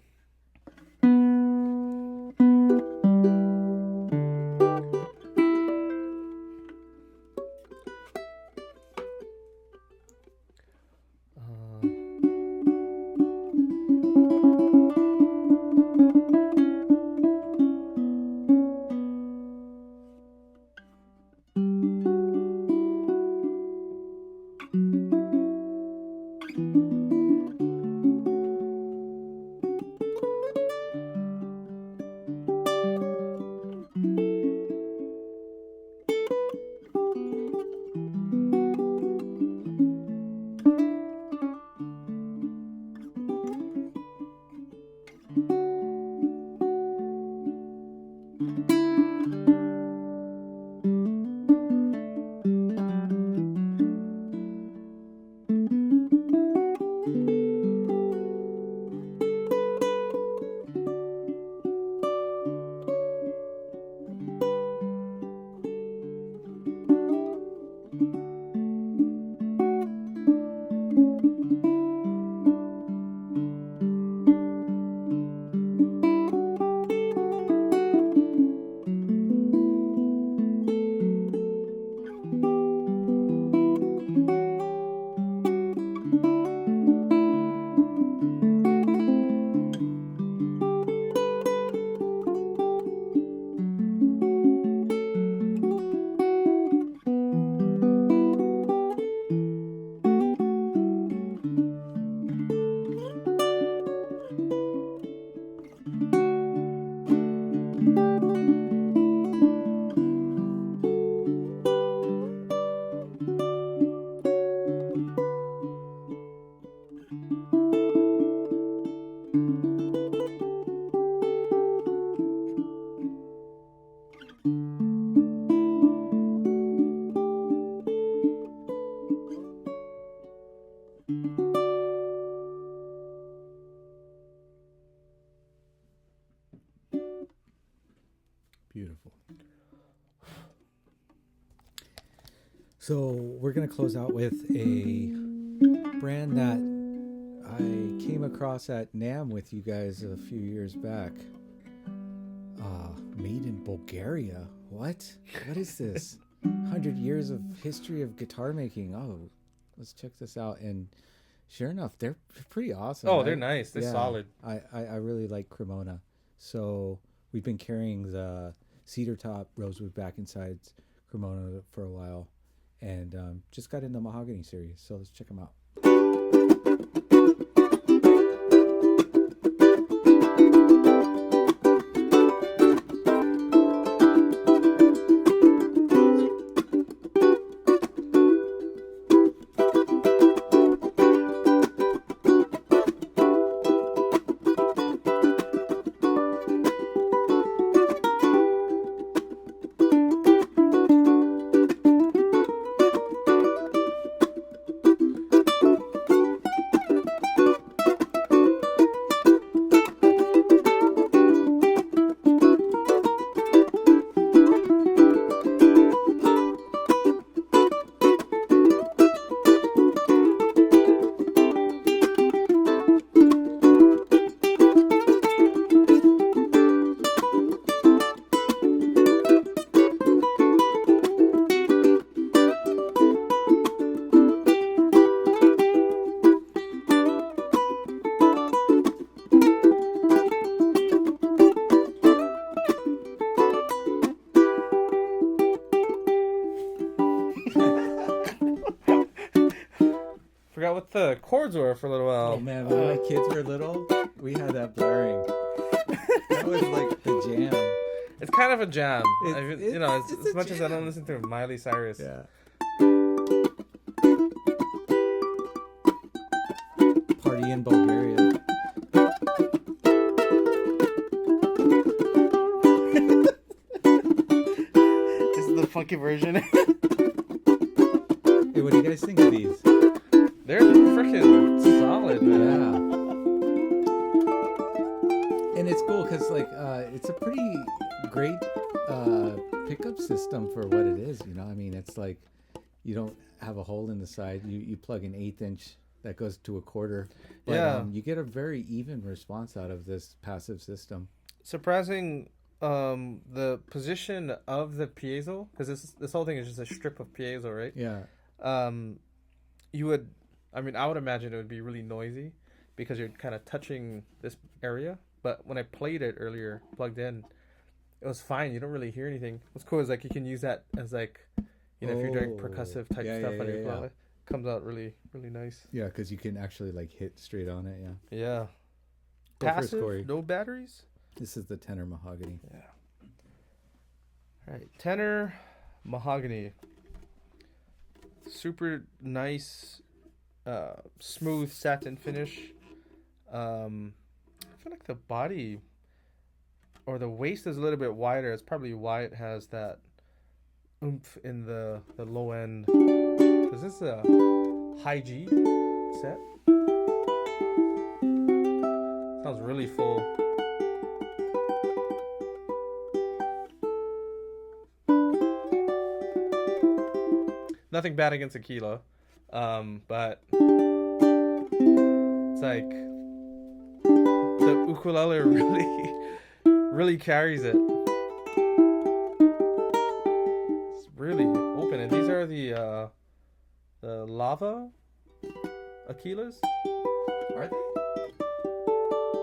Speaker 2: Beautiful. So we're going to close out with a brand that I came across at NAMM with you guys a few years back. Made in Bulgaria. What? What is this? 100 years of history of guitar making. Oh, let's check this out. And sure enough, they're pretty awesome.
Speaker 1: Oh, they're nice. They're solid.
Speaker 2: I really like Kremona. So we've been carrying the cedar top Rosewood back inside Kremona for a while, and just got in the Mahogany series. So let's check them out.
Speaker 1: Forgot what the chords were for a little while.
Speaker 2: Oh man, when my kids were little, we had that blaring. That was like the jam.
Speaker 1: It's kind of a jam.
Speaker 2: It's
Speaker 1: As
Speaker 2: a
Speaker 1: much as I
Speaker 2: jam.
Speaker 1: don't listen to Miley Cyrus.
Speaker 2: Yeah. Party in Bulgaria.
Speaker 3: This is the funky version.
Speaker 2: Hey, what do you guys think of these?
Speaker 1: They're freaking solid, man.
Speaker 2: Yeah. and it's cool because like it's a pretty great pickup system for what it is. You know, I mean, it's like you don't have a hole in the side. You plug an 1/8 inch that goes to a quarter. But,
Speaker 1: Yeah.
Speaker 2: you get a very even response out of this passive system.
Speaker 1: Surprising, the position of the piezo, because this whole thing is just a strip of piezo, right?
Speaker 2: Yeah.
Speaker 1: You would, I mean, I would imagine it would be really noisy because you're kind of touching this area. But when I played it earlier, plugged in, it was fine. You don't really hear anything. What's cool is like you can use that as like, you know, if you're doing percussive type
Speaker 2: Yeah,
Speaker 1: stuff
Speaker 2: yeah,
Speaker 1: on your
Speaker 2: yeah,
Speaker 1: ukulele, comes out really, really nice.
Speaker 2: Yeah, because you can actually like hit straight on it. Yeah.
Speaker 1: Yeah.
Speaker 2: Go first,
Speaker 1: Passive,
Speaker 2: Corey.
Speaker 1: no batteries.
Speaker 2: This is the Tenor Mahogany.
Speaker 1: Yeah. All right, Tenor Mahogany. Super nice, smooth satin finish. I feel like the body or the waist is a little bit wider. It's probably why it has that oomph in the low end. Is this a high G set? Sounds really full. Nothing bad against Aquila, but it's like the ukulele really carries it. It's really open, and these are the lava Aquilas. Are they?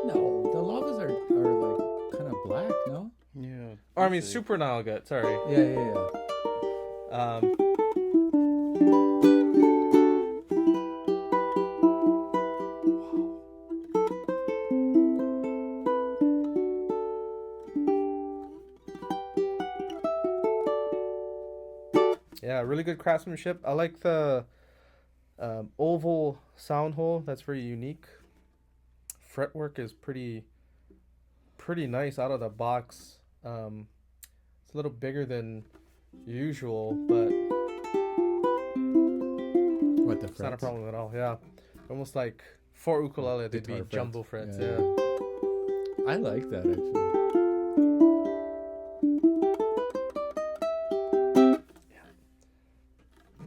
Speaker 2: No, the lavas are like kind of black. No.
Speaker 3: Yeah.
Speaker 1: Or I mean, Super Nile Gut. Sorry.
Speaker 2: Yeah.
Speaker 1: Yeah, really good craftsmanship. I like the oval sound hole. That's very unique. Fretwork is pretty nice out of the box. It's a little bigger than usual, but
Speaker 2: What the
Speaker 1: it's not a
Speaker 2: frets?
Speaker 1: problem at all. Yeah, almost like for ukulele, they'd be
Speaker 2: Guitar frets.
Speaker 1: jumbo frets.
Speaker 2: Yeah.
Speaker 1: Yeah.
Speaker 2: I like that actually.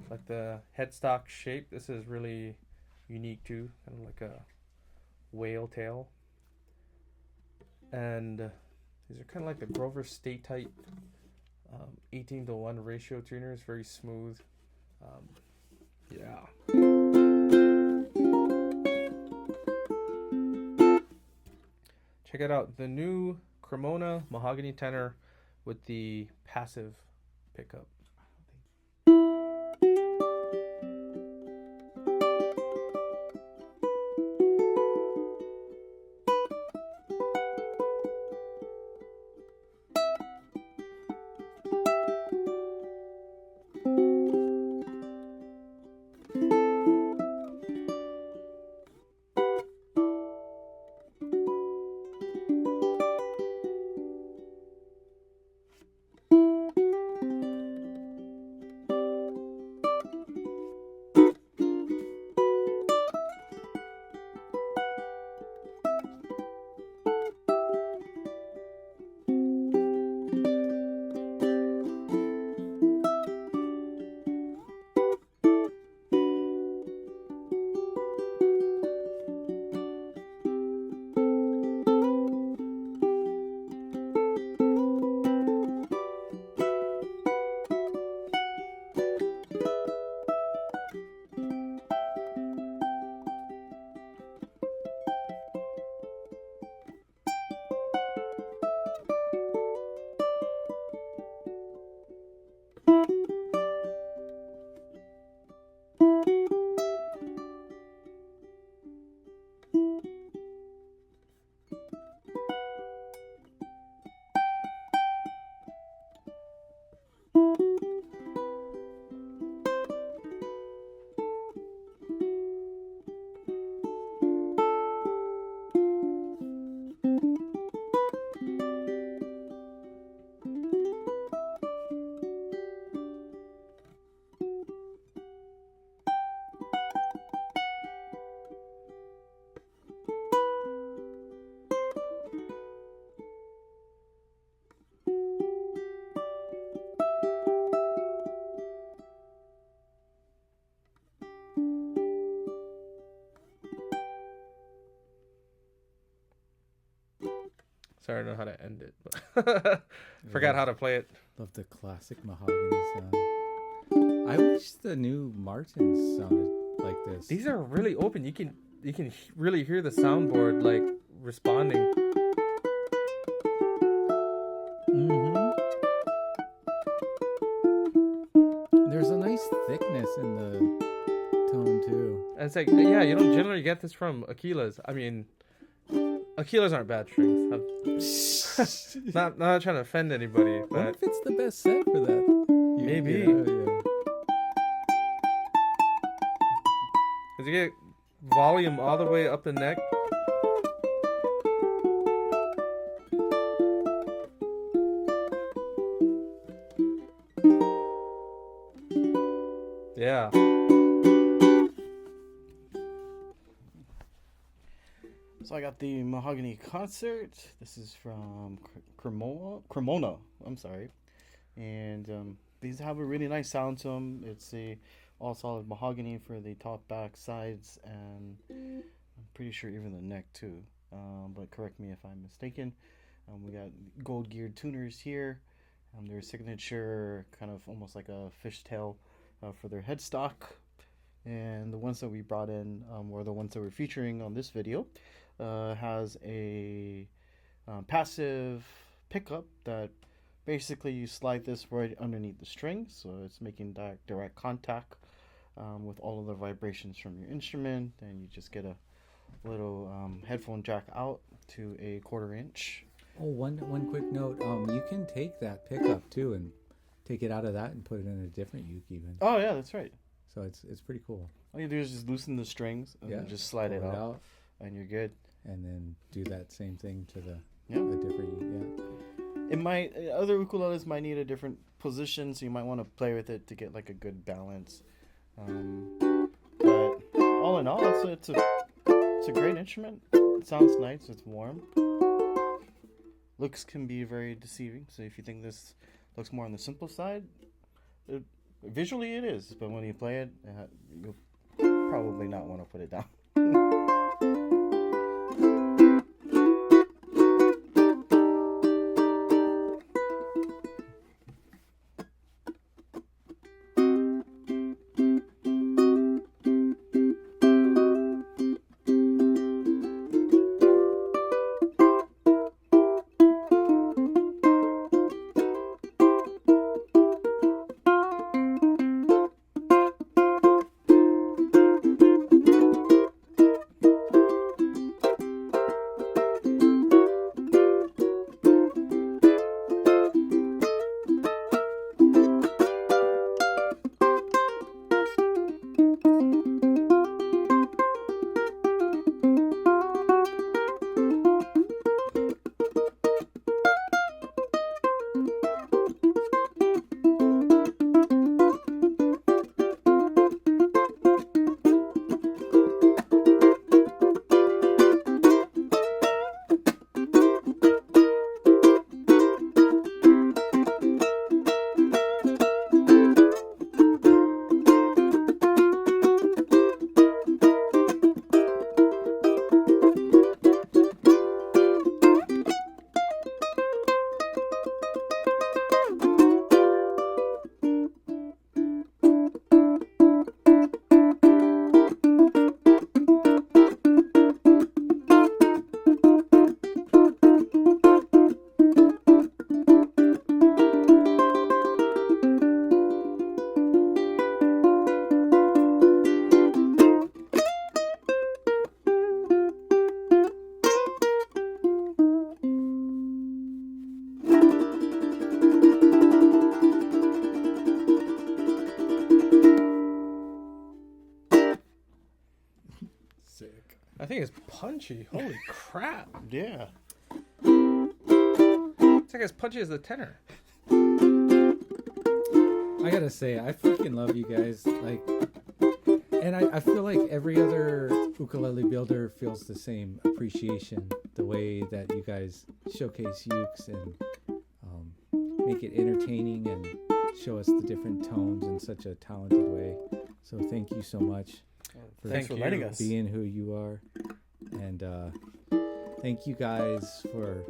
Speaker 1: Like the headstock shape, this is really unique too, kind of like a whale tail. And these are kind of like the Grover State type 18:1 ratio tuners, very smooth. Yeah. Check it out, the new Kremona Mahogany Tenor with the passive pickup. Sorry, I don't know how to end it. But forgot how to play it.
Speaker 2: Love the classic mahogany sound. I wish the new Martins sounded like this.
Speaker 1: These are really open. You can really hear the soundboard like responding.
Speaker 2: There's a nice thickness in the tone too.
Speaker 1: And it's like, yeah, you don't generally get this from Aquilas. I mean, Aquilas aren't bad strings. not trying to offend anybody,
Speaker 2: What
Speaker 1: but
Speaker 2: if it's the best set for that?
Speaker 1: Maybe.
Speaker 2: Yeah.
Speaker 1: Cause you get volume all the way up the neck. Yeah.
Speaker 3: So I got the Mahogany concert. This is from Kremona. I'm sorry, and these have a really nice sound to them. It's a all solid mahogany for the top, back, sides, and I'm pretty sure even the neck too. But correct me if I'm mistaken. We got gold geared tuners here. Their signature kind of almost like a fishtail for their headstock. And the ones that we brought in, or the ones that we're featuring on this video, has a passive pickup that basically you slide this right underneath the string, so it's making direct contact with all of the vibrations from your instrument, and you just get a little headphone jack out to a 1/4 inch.
Speaker 2: Oh, one quick note. You can take that pickup too and take it out of that and put it in a different uke even.
Speaker 3: Oh yeah, that's right.
Speaker 2: So it's pretty cool.
Speaker 3: All you do is just loosen the strings and then just slide it
Speaker 2: pull
Speaker 3: out, and you're good.
Speaker 2: And then do that same thing to the different uke. Yeah.
Speaker 3: Other ukuleles might need a different position, so you might want to play with it to get like a good balance. But all in all, it's a great instrument. It sounds nice. It's warm. Looks can be very deceiving. So if you think this looks more on the simple side, visually it is. But when you play it, you'll probably not want to put it down.
Speaker 1: I think it's punchy. Holy crap.
Speaker 3: Yeah.
Speaker 1: It's like as punchy as the tenor.
Speaker 2: I gotta say, I freaking love you guys. Like, and I feel like every other ukulele builder feels the same appreciation. The way that you guys showcase ukes and make it entertaining and show us the different tones in such a talented way. So thank you so much.
Speaker 3: Thanks for letting us
Speaker 2: being who you are, and thank you guys for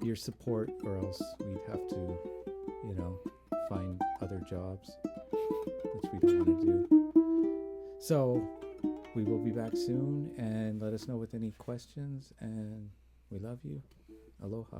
Speaker 2: your support, or else we'd have to, you know, find other jobs, which we don't want to do. So we will be back soon, and let us know with any questions, and we love you. Aloha.